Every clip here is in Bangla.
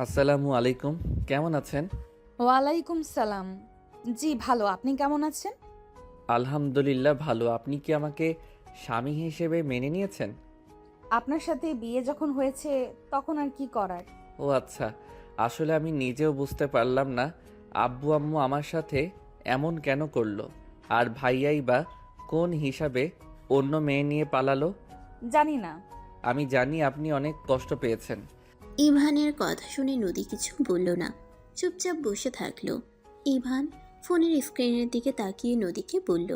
আসসালামু আলাইকুম। কেমন আছেন? ওয়ালাইকুম সালাম। জি ভালো, আপনি কেমন আছেন? আলহামদুলিল্লাহ ভালো। আপনি কি আমাকে স্বামী হিসেবে মেনে নিয়েছেন? আপনার সাথে বিয়ে যখন হয়েছে তখন আর কি করার। ও আচ্ছা। আসলে আমি নিজেও বুঝতে পারলাম না আব্বু আম্মু আমার সাথে এমন কেন করলো। আর ভাইয়াই বা কোন হিসাবে অন্য মেয়ে নিয়ে পালালো। জানি না। আমি জানি আপনি অনেক কষ্ট পেয়েছেন। ইভানের কথা শুনে নদী কিছু বলল না, চুপচাপ বসে থাকলো। ইভান ফোনের স্ক্রিনের দিকে তাকিয়ে নদীকে বলল,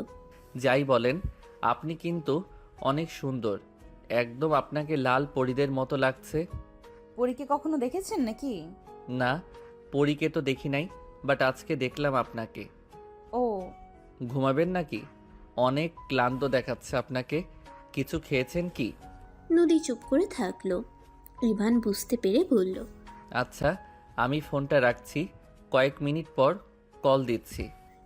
যাই বলেন, আপনি কিন্তু অনেক সুন্দর। একদম আপনাকে লাল পরীদের মতো লাগছে। পরীকে কখনো দেখেছেন নাকি? না, পরীকে তো দেখি নাই, বাট আজকে দেখলাম আপনাকে। ও, ঘুমাবেন নাকি? অনেক ক্লান্ত দেখাচ্ছে আপনাকে। কিছু খেয়েছেন কি? নদী চুপ করে থাকলো। ইভান বুঝতে পেরে বলল, আচ্ছা, আমি ফোনটা রাখছি, কয়েক মিনিট পর কল দিচ্ছি।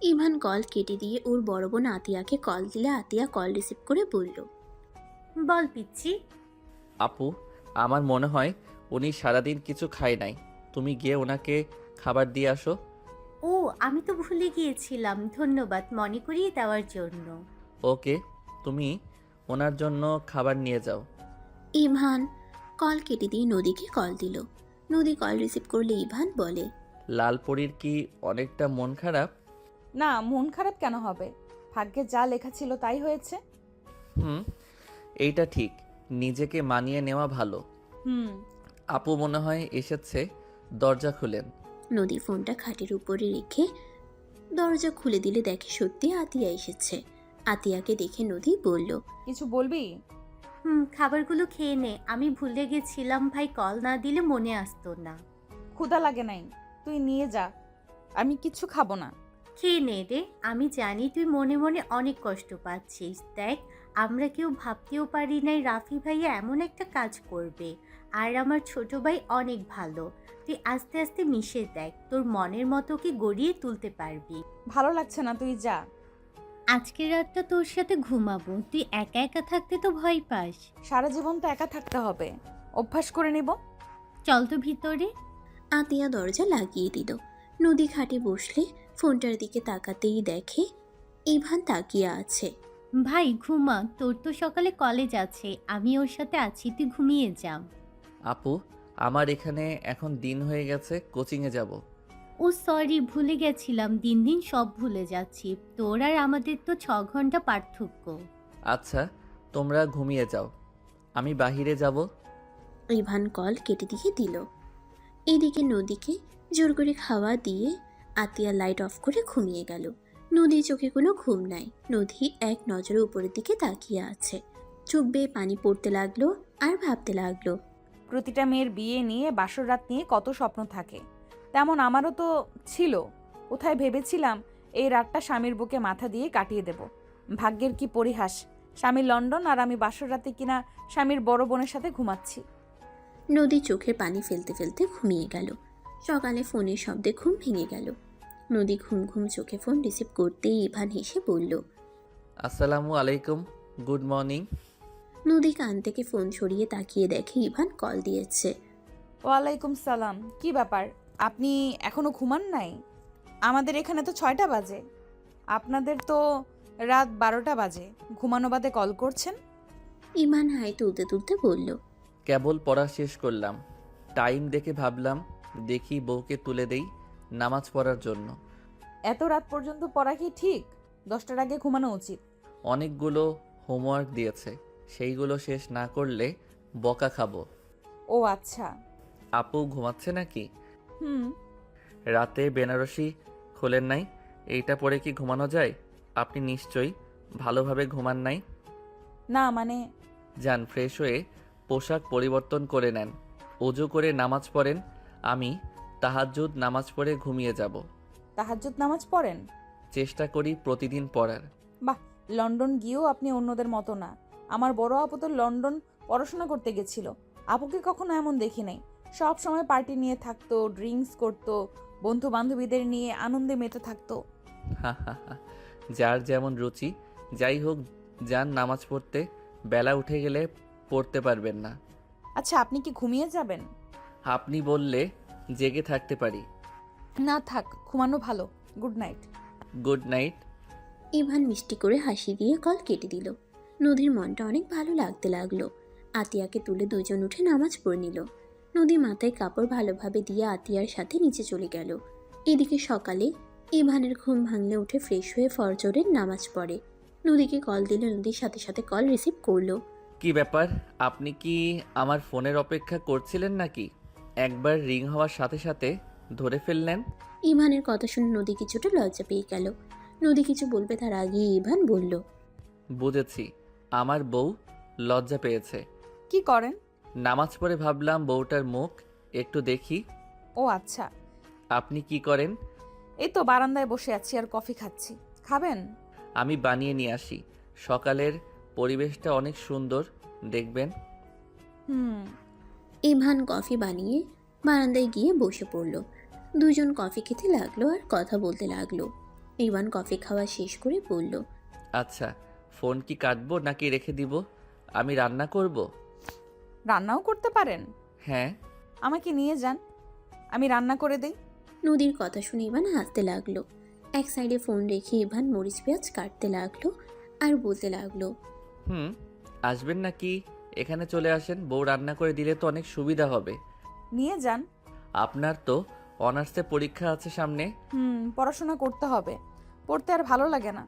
ইভান কল কেটে দিয়ে ওর বড় বোন আতিয়াকে কল দিলে আতিয়া কল রিসিভ করে বলল, বল পিচ্ছি। আপু, আমার মনে হয় উনি সারাদিন কিছু খায় নাই। তুমি গিয়ে ওনাকে খাবার দিয়ে আসো। ও, আমি তো ভুলে গিয়েছিলাম, ধন্যবাদ মনে করিয়ে দেওয়ার জন্য। ওকে, তুমি ওনার জন্য খাবার নিয়ে যাও। ইভান কল কেটে দিয়ে নদীকে কল দিল। নদী কল রিসিভ করলে ইভান বলে, লালপরীর কি অনেকটা মন খারাপ? না, মন খারাপ কেন হবে? ভাগ্যে যা লেখা ছিল তাই হয়েছে। হুম, এইটা ঠিক। নিজেকে মানিয়ে নেওয়া ভালো। হুম। আপু মনে হয় এসেছে, দরজা খুলেন। নদী ফোনটা খাটের উপরে রেখে দরজা খুলে দিলে দেখে সত্যি আতিয়া এসেছে। আতিয়াকে দেখে নদী বলল, কিছু বলবি? খাবারগুলো খেয়ে নে, আমি ভুলে গেছিলাম, ভাই কল না দিলে মনে আসতো না। ক্ষুধা লাগে নাই, তুই নিয়ে যা। আমি কিচ্ছু খাবো না। খেয়ে নে রে, আমি জানি তুই মনে মনে অনেক কষ্ট পাচ্ছিস। দেখ, আমরা কেউ ভাবতেও পারি নাই রাফি ভাইয়া এমন একটা কাজ করবে। আর আমার ছোট ভাই অনেক ভালো। তুই আস্তে আস্তে মিশে দেখ, তোর মনের মতো কি গড়িয়ে তুলতে পারবি। ভালো লাগছে না, তুই যা। আজকের রাতটা তোর সাথে ঘুমাবো, তুই একা একা থাকতে তো ভয় পাস। সারা জীবন তো একা থাকতে হবে, অভ্যাস করে নিব। চল তো ভিতরে। আতিয়া দরজা লাগিয়ে দিল। নদী খাটে বসলে ফোনটার দিকে তাকাতেই দেখে ইভান তাকিয়ে আছে। ভাই ঘুমা, তোর তো সকালে কলেজ আছে, আমি ওর সাথে আছি, তুই ঘুমিয়ে যা। আপু, আমার এখানে এখন দিন হয়ে গেছে, কোচিংয়ে যাব। ও সরি, ভুলে গেছিলাম, দিন দিন সব ভুলে যাচ্ছি। তোর আর আমাদের তো 6 ঘন্টা পার্থক্য। আচ্ছা, তোমরা ঘুমিয়ে যাও, আমি বাহিরে যাব। ইভান কল কেটে দিয়ে দিল। এদিকে নদীকে জোর করে খাওয়া দিয়ে আতিয়া লাইট অফ করে ঘুমিয়ে গেল। নদীর চোখে কোনো ঘুম নাই। নদী এক নজরে উপরের দিকে তাকিয়ে আছে। চোখ বেয়ে পানি পড়তে লাগলো আর ভাবতে লাগলো, প্রতিটা মেয়ের বিয়ে নিয়ে, বাসর রাত নিয়ে কত স্বপ্ন থাকে, তেমন আমারও তো ছিল। কোথায় ভেবেছিলাম এই রাতটা স্বামীর বুকে মাথা দিয়ে কাটিয়ে দেব। ভাগ্যের কি পরিহাস, স্বামী লন্ডন আর আমি বাসর রাতে কিনা স্বামীর বড় বোনের সাথে ঘুমাচ্ছি। নদী চোখের পানি ফেলতে ফেলতে ঘুমিয়ে গেল। সকালে ফোনের শব্দে ঘুম ভেঙে গেল। নদী ঘুম ঘুম চোখে ফোন রিসিভ করতেই ইভান হেসে বলল, আসসালামু আলাইকুম, গুড মর্নিং। নদী কান থেকে ফোন সরিয়ে তাকিয়ে দেখে ইভান কল দিয়েছে। ওয়ালাইকুম সালাম। কি ব্যাপার, আপনি এখনো ঘুমান নাই? আমাদের এখানে তো 6টা বাজে, আপনাদের তো রাত 12টা বাজে। ঘুমানো বাদে কল করছেন? ইভান হাই তুলতে তুলতে বলল, কেবল পড়া শেষ করলাম, টাইম দেখে ভাবলাম দেখি বউকে তুলে দেই নামাজ পড়ার জন্য। এত রাত পর্যন্ত পড়া কি ঠিক? 10টার আগে ঘুমানো উচিত। অনেকগুলো হোমওয়ার্ক দিয়েছে, সেইগুলো শেষ না করলে বকা খাবো। ও আচ্ছা। আপু ঘুমাচ্ছে নাকি? হুম। রাতে বেনারসি খোলেন নাই, এইটা পরে কি ঘুমানো যায়? আপনি নিশ্চয়ই ভালোভাবে ঘুমান নাই। না মানে, যান ফ্রেশ হয়ে পোশাক পরিবর্তন করে নেন, অজু করে নামাজ পড়েন। আমি তাহাজ্জুদ নামাজ পড়ে ঘুমিয়ে যাব। তাহাজ্জুদ নামাজ পড়েন? চেষ্টা করি প্রতিদিন পড়ার। বাহ, লন্ডন গিয়েও আপনি অন্যদের মতো না। আমার বড় আপু তো লন্ডন পড়াশোনা করতে গেছিল। আপুকে কখনো এমন দেখি নাই। সব সময় পার্টি নিয়ে থাকতো, ড্রিঙ্কস করতো, বন্ধু বান্ধবীদের নিয়ে আনন্দে মেতে থাকতো। হা হা হা, যার যেমন রুচি। যাই হোক, যান নামাজ পড়তে, বেলা উঠে গেলে পড়তে পারবেন না। আচ্ছা, আপনি কি ঘুমিয়ে যাবেন? আপনি বললে জেগে থাকতে পারি। না থাক, ঘুমানো ভালো। Good night. Good night. Ivan মিষ্টি করে হাসি দিয়ে কল কেটে দিল। নদীর মনটা অনেক ভালো লাগতে লাগলো। আতিয়াকে তুলে দুজন উঠে নামাজ পড়ে নিল। নদী মাথায় কাপড় ভালোভাবে দিয়ে আতিয়ার সাথে নিচে চলে গেল। এদিকে সকালে ইভানের ঘুম ভাঙলে উঠে ফ্রেশ হয়ে ফজরের নামাজ পড়ে। নদীকে কল দিলে নদীর সাথে সাথে কল রিসিভ করলো। কি ব্যাপার, আপনি কি আমার ফোনের অপেক্ষা করছিলেন নাকি? একবার রিং হওয়ার সাথে সাথে ধরে ফেললেন। ইভানের কথা শুনে নদী কিছুটা লজ্জা পেয়ে গেল। নদী কিছু বলবে তার আগেই ইভান বলল, বুঝেছি, আমার বউ লজ্জা পেয়েছে। কি করেন? নামাজ পড়ে ভাবলাম বউটার মুখ একটু দেখি। ও আচ্ছা। আপনি কি করেন? এই তো বারান্দায় বসে আছি আর কফি খাচ্ছি। খাবেন? আমি বানিয়ে নিয়ে আসি। সকালের পরিবেশটা অনেক সুন্দর, দেখবেন। হুম। ইভান কফি বানিয়ে বারান্দায় গিয়ে বসে পড়ল। দুজন কফি খেতে লাগলো আর কথা বলতে লাগলো। ইভান কফি খাওয়া শেষ করে বলল, আচ্ছা, ফোন কি কাটবো নাকি রেখে দিব? আমি রান্না করব। রান্নাও করতে পারেন? হ্যাঁ। আমাকে নিয়ে যান, আমি রান্না করে দেই। নদীর কথা শুনে ইভান হাসতে লাগলো। এক সাইডে ফোন রেখে ইভান মরিচ পেঁয়াজ কাটতে লাগলো আর বলতে লাগলো, আসবেন নাকি এখানে চলে আসেন, বউ রান্না করে দিলে তো অনেক সুবিধা হবে। নিয়ে যান। আপনার তো অনার্সে পরীক্ষা আছে সামনে। পড়াশোনা করতে হবে, পড়তে আর ভালো লাগে না।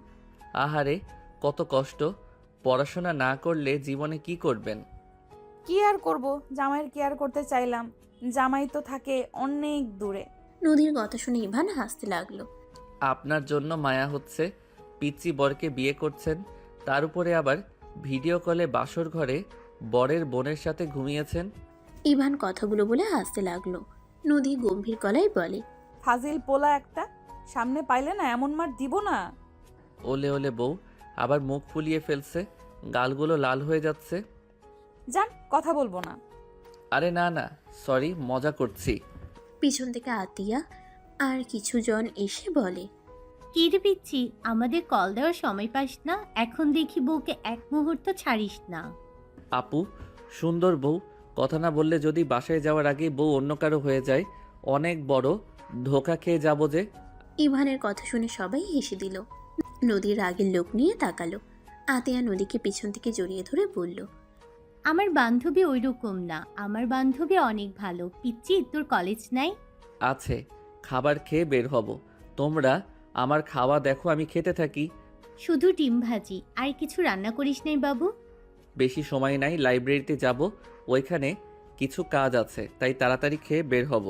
আহারে, কত কষ্ট। পড়াশোনা না করলে জীবনে কি করবেন? কি আর করব, জামাইয়ের কেয়ার করতে চাইলাম, জামাই তো থাকে অনেক দূরে। নদীর কথা শুনে ইভান হাসতে লাগলো। আপনার জন্য মায়া হচ্ছে, পিচ্চি বরকে বিয়ে করছেন, তার উপরে আবার ভিডিও কলে বাসর ঘরে বরের বোনের সাথে ঘুমিয়েছেন। ইভান কথাগুলো বলে হাসতে লাগলো। নদী গম্ভীর গলায় বলে, ফাজিল পোলা একটা, সামনে পাইলে না এমন মার দিব না। ওলে ওলে বউ, আবার মুখ ফুলিয়ে ফেলছে, গালগুলো লাল হয়ে যাচ্ছে। যান, কথা বলবো না। আরে না না, সরি, মজা করছি। পিছন থেকে আতিয়া আর কিছুজন এসে বলে, কি রে পিচ্ছি, আমাদের কল দেওয়ার সময় পাস না? এখন দেখি বউকে এক মুহূর্ত ছাড়িস না। আপু, সুন্দর বউ, কথা না বললে যদি বাসায় যাওয়ার আগে বউ অন্য কারো হয়ে যায়, অনেক বড় ধোকা খেয়ে যাব যে। ইভানের কথা শুনে সবাই হেসে দিল। নদীর রাগের লোক নিয়ে তাকালো। আতিয়া নদীকে পিছন থেকে জড়িয়ে ধরে বলল, আমার বান্ধবী ওই রকম না, আমার বান্ধবী অনেক ভালো। পিচ্ছি, তোর কলেজ নাই? আছে, খাবার খেয়ে বের হব। তোমরা আমার খাওয়া দেখো, আমি খেতে থাকি। শুধু ডিম ভাজি, আর কিছু রান্না করিস নাই বাবু? বেশি সময় নাই, লাইব্রেরিতে যাব, ওইখানে কিছু কাজ আছে, তাই তাড়াতাড়ি খেয়ে বের হব।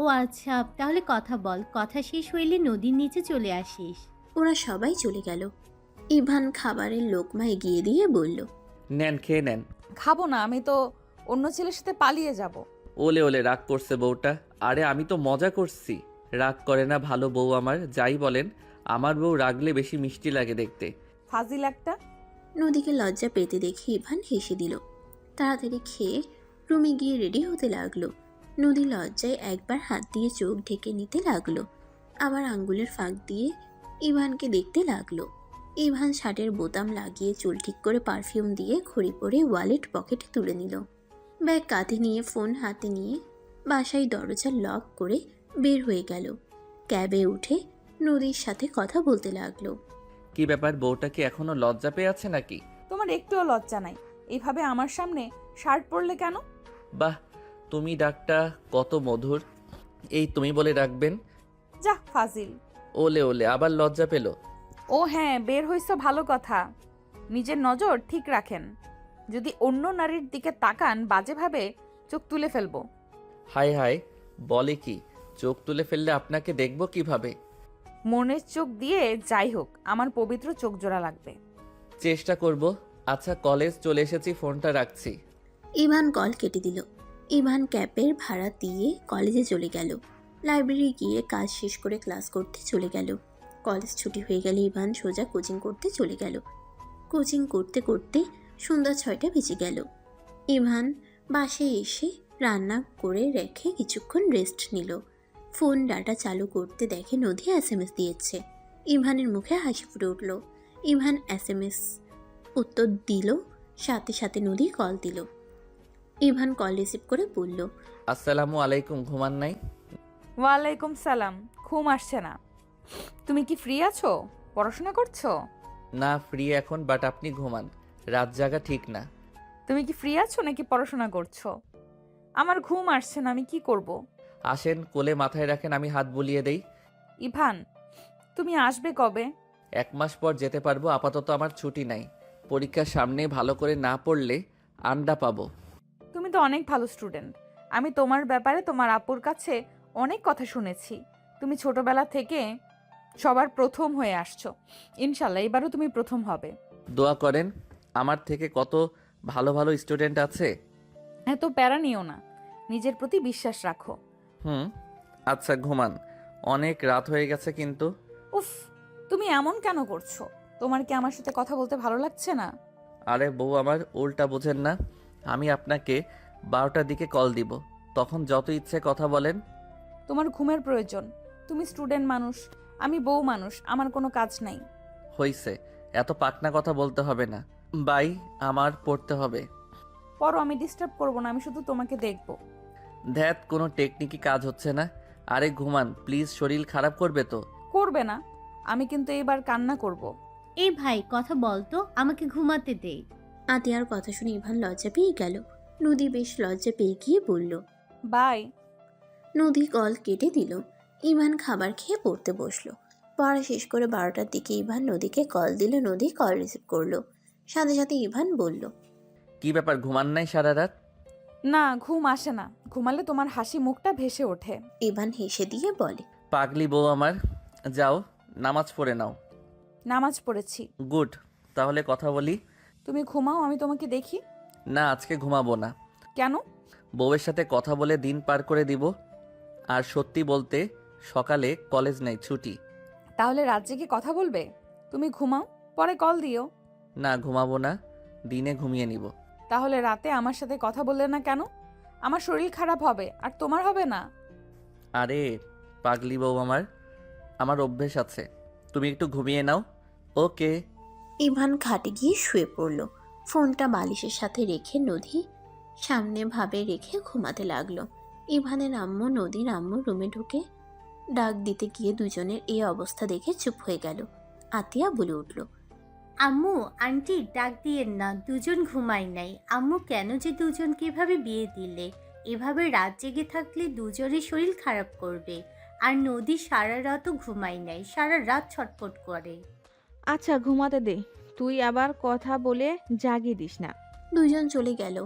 ও আচ্ছা, তাহলে কথা বল, কথা শেষ হইলে নদীর নিচে চলে আসিস। ওরা সবাই চলে গেল। ইভান খাবারের লোকমা এগিয়ে দিয়ে বলল, নেন, খেয়ে নেন। খাবো না, আমি তো অন্য ছেলের সাথে পালিয়ে যাব। ওলে ওলে, রাগ করছে বউটা। আরে আমি তো মজা করছি, রাগ করে না ভালো বউ আমার। যাই বলেন, আমার বউ রাগলে বেশি মিষ্টি লাগে দেখতে। ফাজিল একটা। নদীকে লজ্জা পেতে দেখে ইভান হেসে দিল। তাড়াতাড়ি খেয়ে রুমে গিয়ে রেডি হতে লাগলো। নদী লজ্জায় একবার হাত দিয়ে চোখ ঢেকে নিতে লাগলো, আবার আঙ্গুলের ফাঁক দিয়ে ইভানকে দেখতে লাগলো। ইভান শার্টের বোতাম লাগিয়ে চুল ঠিক করে পারফিউম দিয়ে ঘড়ি পরে ওয়ালেট পকেটে তুলে নিল। ব্যাগ কাঁধে নিয়ে ফোন হাতে নিয়ে বাসায় দরজা লক করে বের হয়ে গেল। ক্যাবে উঠে নদীর সাথে কথা বলতে লাগলো। কি ব্যাপার, বউটা কি এখনো লজ্জা পেয়ে আছে নাকি? তোমার একটুও লজ্জা নাই, এইভাবে আমার সামনে শার্ট পরলে কেন? বাহ, তুমি ডাকটা কত মধুর। এই তুমি বলে ডাকবেন? যা ফাজিল। ওলে ওলে, আবার লজ্জা পেল। ও হ্যাঁ, বের হইছো ভালো কথা। নিজের নজর ঠিক রাখেন, যদি অন্য নারীর দিকে তাকান বাজেভাবে চোখ তুলে ফেলবো। হায় হায়, বলে কি? চোখ তুলে ফেললে আপনাকে দেখবো কিভাবে? মনের চোখ দিয়ে যাই হোক, আমার পবিত্র চোখ জোড়া লাগবে। চেষ্টা করব। আচ্ছা, কলেজ চলে এসেছি, ফোনটা রাখছি। ইভান কল কেটে দিল। ইভান ক্যাবের ভাড়া দিয়ে কলেজে চলে গেল। লাইব্রেরি গিয়ে কাজ শেষ করে ক্লাস করতে চলে গেল। কলেজ ছুটি হয়ে গেলে ইভান সোজা কোচিং করতে চলে গেল। কোচিং করতে করতে সন্ধ্যা 6টা বেজে গেল। ইভান বাসায় এসে রান্না করে রেখে কিছুক্ষণ রেস্ট নিল। ফোন ডাটা চালু করতে দেখে নদী SMS দিয়েছে। ইভানের মুখে হাসি ফুটে উঠল। ইভান SMS উত্তর দিল, সাথে সাথে নদী কল দিল। ইভান কল রিসিভ করে বলল, আসসালামু আলাইকুম, ঘুমান নাই? ওয়ালাইকুম সালাম। ঘুম আসছে না। তুমি কি ফ্রি আছো? পড়াশোনা করছো? না, ফ্রি এখন, বাট আপনি ঘুমান। রাত জাগা ঠিক না। তুমি কি ফ্রি আছো নাকি পড়াশোনা করছো? আমার ঘুম আসছে না, আমি কি করব? আসেন, কোলে মাথায় রাখেন, আমি হাত বুলিয়ে দেই। ইভান, তুমি আসবে কবে? 1 মাস পর যেতে পারবো, আপাতত আমার ছুটি নাই। পরীক্ষার সামনে ভালো করে না পড়লে আন্ডা পাবো। তুমি তো অনেক ভালো স্টুডেন্ট। আমি তোমার ব্যাপারে তোমার আপুর কাছে অনেক কথা শুনেছি। তুমি ছোটবেলা থেকে সবার প্রথম হয়ে আসছো। ইনশাল্লাহ এবারও তুমি প্রথম হবে। দোয়া করেন। আমার থেকে কত ভালো ভালো স্টুডেন্ট আছে। এত প্যারা নিও না, নিজের প্রতি বিশ্বাস রাখো। হুম, আচ্ছা ঘুমান। অনেক রাত হয়ে গেছে কিন্তু। উফ, তুমি এমন কেন করছো? তোমার কি আমার সাথে কথা বলতে ভালো লাগছে না? আরে বউ আমার, উল্টা বোঝেন না। আমি আপনাকে 12টার দিকে কল দিব, তখন যত ইচ্ছে কথা বলেন। তোমার ঘুমের প্রয়োজন। তুমি স্টুডেন্ট মানুষ, আমি বউ মানুষ, আমার কোনো কাজ নাই। হইছে, এত পাকনা কথা বলতে হবে না। বাই, আমার পড়তে হবে। পরও আমি ডিস্টার্ব করবো না, আমি শুধু তোমাকে দেখবো। ধ্যাত, কোনো টেকনিকই কাজ হচ্ছে না। আরে ঘুমান প্লিজ, শরীর খারাপ করবে তো। করবে না, আমি কিন্তু এবার কান্না করব। এই ভাই কথা বলতো, আমাকে ঘুমাতে দে। আতিয়ার কথা শুনে ইভান লজ্জা পেয়ে গেল। নদী বেশ লজ্জা পেয়ে গিয়ে বলল। বাই। নদী কল কেটে দিল। ইভান খাবার খেয়ে পড়তে বসলো। পড়া শেষ করে 12টার দিকে ইভান নদীকে কল দিল। নদী কল রিসিভ করলো। সাথে সাথে ইভান বলল। কি ব্যাপার, ঘুমান নাই সারা রাত? না, ঘুম আসে না। ঘুমালে তোমার হাসি মুখটা ভেসে ওঠে। ইভান হেসে দিয়ে বলে। পাগলি বউ আমার, যাও নামাজ পড়ে নাও। নামাজ পড়েছি। গুড, তাহলে কথা বলি। তুমি ঘুমাও, আমি তোমাকে দেখি। না, আজকে ঘুমাবো না। কেন? বউয়ের সাথে কথা বলে দিন পার করে দিব। আর সত্যি বলতে, সকালে কলেজ নেই, ছুটি। তাহলে রাত জেগে কথা বলবে? তুমি ঘুমাও, পরে কল দিও। না, ঘুমাবো না, দিনে ঘুমিয়ে নিব। তাহলে রাতে আমার সাথে কথা বললে না কেন? আমার শরীর খারাপ হবে, আর তোমার হবে না। আরে পাগলি বউ আমার, আমার অভ্যেস আছে। তুমি একটু ঘুমিয়ে নাও। ওকে। ইভান খাটে গিয়ে শুয়ে পড়ল। ফোনটা বালিশের সাথে রেখে নদী সামনে ভাবে রেখে ঘুমাতে লাগলো। ইভানের আম্মু নদীর আম্মু রুমে ঢুকে ডাক দিতে গিয়ে দুজনের এই অবস্থা দেখে চুপ হয়ে গেল। আতিয়া বলে উঠল। আম্মু, আন্টি ডাক দিয়েন না, দুজন ঘুমাই নাই। আম্মু, কেন যে দুজনকে এভাবে বিয়ে দিলে? এভাবে রাত জেগে থাকলে দুজনের শরীর খারাপ করবে। আর নদী সারা রাতও ঘুমাই নাই, সারা রাত ছটফট করে। আচ্ছা ঘুমাতে দে, তুই আবার কথা বলে জাগিয়ে দিস না। দুজন চলে গেল।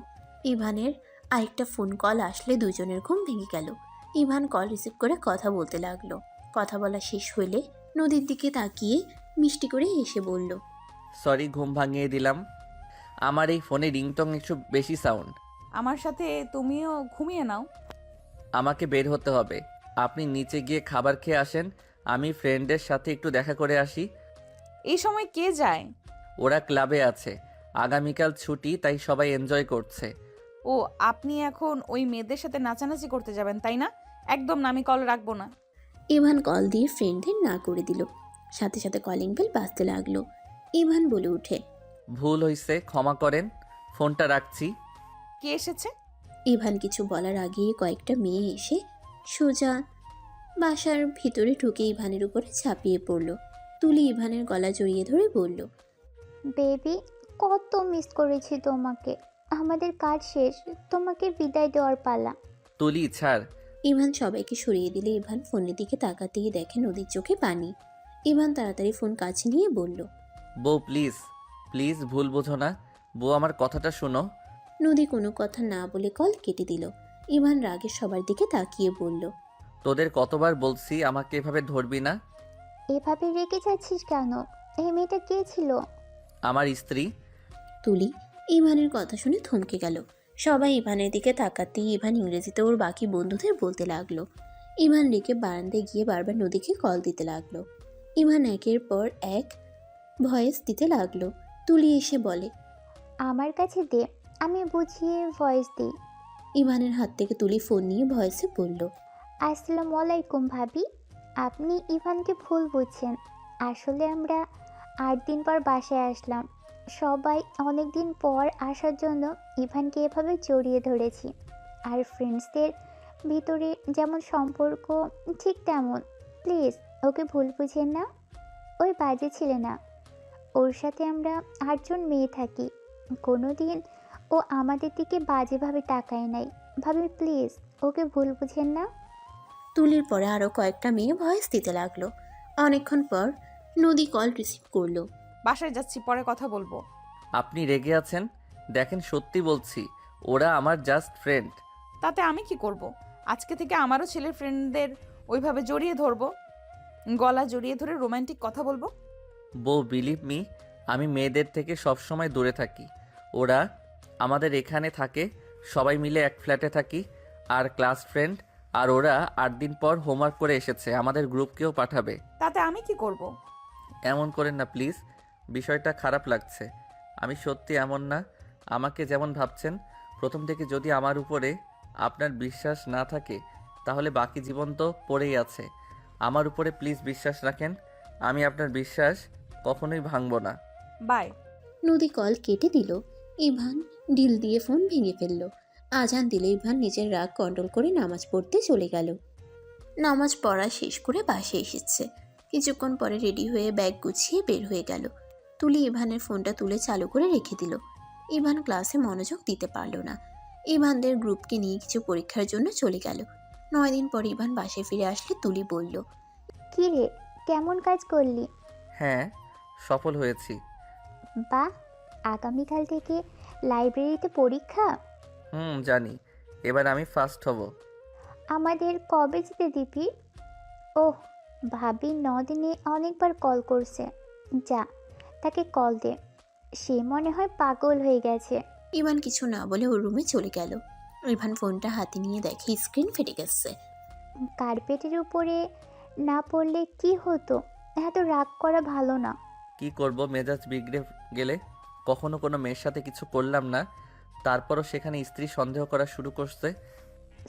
ইভানের আরেকটা ফোন কল আসলে দুজনের ঘুম ভেঙে গেল। ইভান কল রিসিভ করে কথা বলতে লাগলো। কথা বলা শেষ হলে নদীর দিকে তাকিয়ে মিষ্টি করে এসে বলল। সরি, ঘুম ভাঙিয়ে দিলাম। আমার এই ফোনে রিংটং একটু বেশি সাউন্ড। আমার সাথে তুমিও ঘুমিয়ে নাও। আমাকে বের হতে হবে। আপনি নিচে গিয়ে খাবার খেয়ে আসেন, আমি ফ্রেন্ডের সাথে একটু দেখা করে আসি। এই সময় কে যায়? ওরা ক্লাবে আছে, আগামীকাল ছুটি, তাই সবাই এনজয় করছে। ও, আপনি এখন ওই মেয়েদের সাথে নাচানাচি করতে যাবেন তাই না? একদম না, আমি কল রাখবো না। ইভান কল দিয়ে ফ্রেন্ডদের না করে দিল। সাথে সাথে কলিং বেল বাজতে লাগলো। ইভান বলে উঠে। ভুল হইছে, ক্ষমা করেন, ফোনটা রাখছি। কে এসেছে? ইভান কিছু বলার আগেই কয়েকটা মেয়ে এসে সোজা বাসার ভিতরে ঢুকে ইভানের উপরে ঝাঁপিয়ে পড়ল। তুলি ইভানের গলা জড়িয়ে ধরে বলল। বেবি, কত মিস করেছি তোমাকে। আমাদের কাজ শেষ, তোমাকে বিদায় দেওয়ার পালা। তুলি ছাড়। ইভান সবাইকে সরিয়ে দিলে ইভান ফোনের দিকে তাকাতেই দেখে নদীর চোখে পানি। ইভান তাড়াতাড়ি ফোন কাছে নিয়ে বলল। বউ প্লিজ, প্লিজ ভুল বোঝো না। বউ আমার কথাটা শোনো। নদী কোনো কথা না বলে কল কেটে দিল। ইভান রাগে সবার দিকে তাকিয়ে বলল। তোদের কতবার বলছি আমাকে এভাবে ধরবি না। এভাবে রেগে যাচ্ছিস কেন? এই মেয়েটা কে ছিল? আমার স্ত্রী। তুলি ইভানের কথা শুনে থমকে গেল। সবাই ইভানের দিকে তাকাতেই ইভান ইংরেজিতে ওর বাকি বন্ধুদের বলতে লাগলো। ইভান রেগে বারান্দায় গিয়ে বারবার নদীকে কল দিতে লাগলো। ইভান একের পর এক ভয়েস দিতে লাগলো। তুলি এসে বলে। আমার কাছে দে, আমি বুঝিয়ে ভয়েস দিই। ইভানের হাত থেকে তুলি ফোন নিয়ে ভয়েসে বলল। আসসালামু আলাইকুম ভাবি, আপনি ইভানকে ভুল বুঝছেন। আসলে আমরা 8 দিন পর বাসায় আসলাম। সবাই অনেক দিন পর আসার জন্য ইভানকে এভাবে জড়িয়ে ধরেছি। আর ফ্রেন্ডসদের ভিতরে যেমন সম্পর্ক ঠিক তেমন। প্লিজ ওকে ভুল বুঝেন না, ওই বাজে ছেলে না। ওর সাথে আমরা 8জন মেয়ে থাকি, কোনো দিন ও আমাদের দিকে বাজেভাবে তাকায় নাই। ভাবি প্লিজ ওকে ভুল বুঝেন না। তুলির পরে আরও কয়েকটা মেয়ে ভয়েস দিতে লাগলো। অনেকক্ষণ পর নদী কল রিসিভ করলো। বাসায় যাচ্ছি, পরে কথা বলবো। আপনি রেগে আছেন? দেখেন সত্যি বলছি, ওরা আমার জাস্ট ফ্রেন্ড। তাতে আমি কি করব? আজকে থেকে আমারও ছেলের ফ্রেন্ডদের ওইভাবে জড়িয়ে ধরবো, গলা জড়িয়ে ধরে রোমান্টিক কথা বলবো। বউ বিলিভ মি, আমি মেয়েদের থেকে সবসময় দূরে থাকি। ওরা আমাদের এখানে থাকে, সবাই মিলে এক ফ্ল্যাটে থাকি, আর ক্লাস ফ্রেন্ড। আর ওরা 8 দিন পর হোমওয়ার্ক করে এসেছে, আমাদের গ্রুপকেও পাঠাবে। তাতে আমি কি করব? এমন করেন না প্লিজ, বিষয়টা খারাপ লাগছে। আমি সত্যি এমন না, আমাকে যেমন ভাবছেন। প্রথম থেকে যদি আমার উপরে আপনার বিশ্বাস না থাকে, তাহলে বাকি জীবন তো পড়েই আছে। আমার উপরে প্লিজ বিশ্বাস রাখেন, আমি আপনার বিশ্বাস কখনোই ভাঙব না। বাই। নদী কল কেটে দিল। ইভান ঢিল দিয়ে ফোন ভেঙে ফেলল। আজান দিলে ইভান নিজের রাগ কন্ট্রোল করে নামাজ পড়তে চলে গেল। নামাজ পড়া শেষ করে বাসে এসেছে। কিছুক্ষণ পরে রেডি হয়ে ব্যাগ গুছিয়ে বের হয়ে গেল। তুলি ইভানের ফোনটা তুলে চালু করে রেখে দিল। ইভান ক্লাসে মনোযোগ দিতে পারল না। ইভানদের গ্রুপকে নিয়ে কিছু পরীক্ষার জন্য চলে গেল। 9 দিন পর ইভান বাসে ফিরে আসলে তুলি বলল, কী রে, কেমন কাজ করলি? হ্যাঁ, সফল হয়েছি। বাহ, আগামীকাল থেকে লাইব্রেরিতে পরীক্ষা? জানি, এবার আমি ফার্স্ট হব। আমাদের কবে যেতে দিবি? ওহ, ভাবি 9 দিনে অনেকবার কল করছে। যা, তাকে কল দে, সে মনে হয় পাগল হয়ে গেছে। ইভান কিছু না বলে ওর রুমে চলে গেল। ইভান ফোনটা হাতে নিয়ে দেখে স্ক্রিন ফেটে গেছে। কার্পেটের উপরে না পড়লে কি হতো? এত রাগ করা ভালো না। কি করব, মেজাজ বিগড়ে গেলে। কখনো কোনো মেয়ের সাথে কিছু করলাম না, তারপরও সেখানে স্ত্রী সন্দেহ করা শুরু করছে।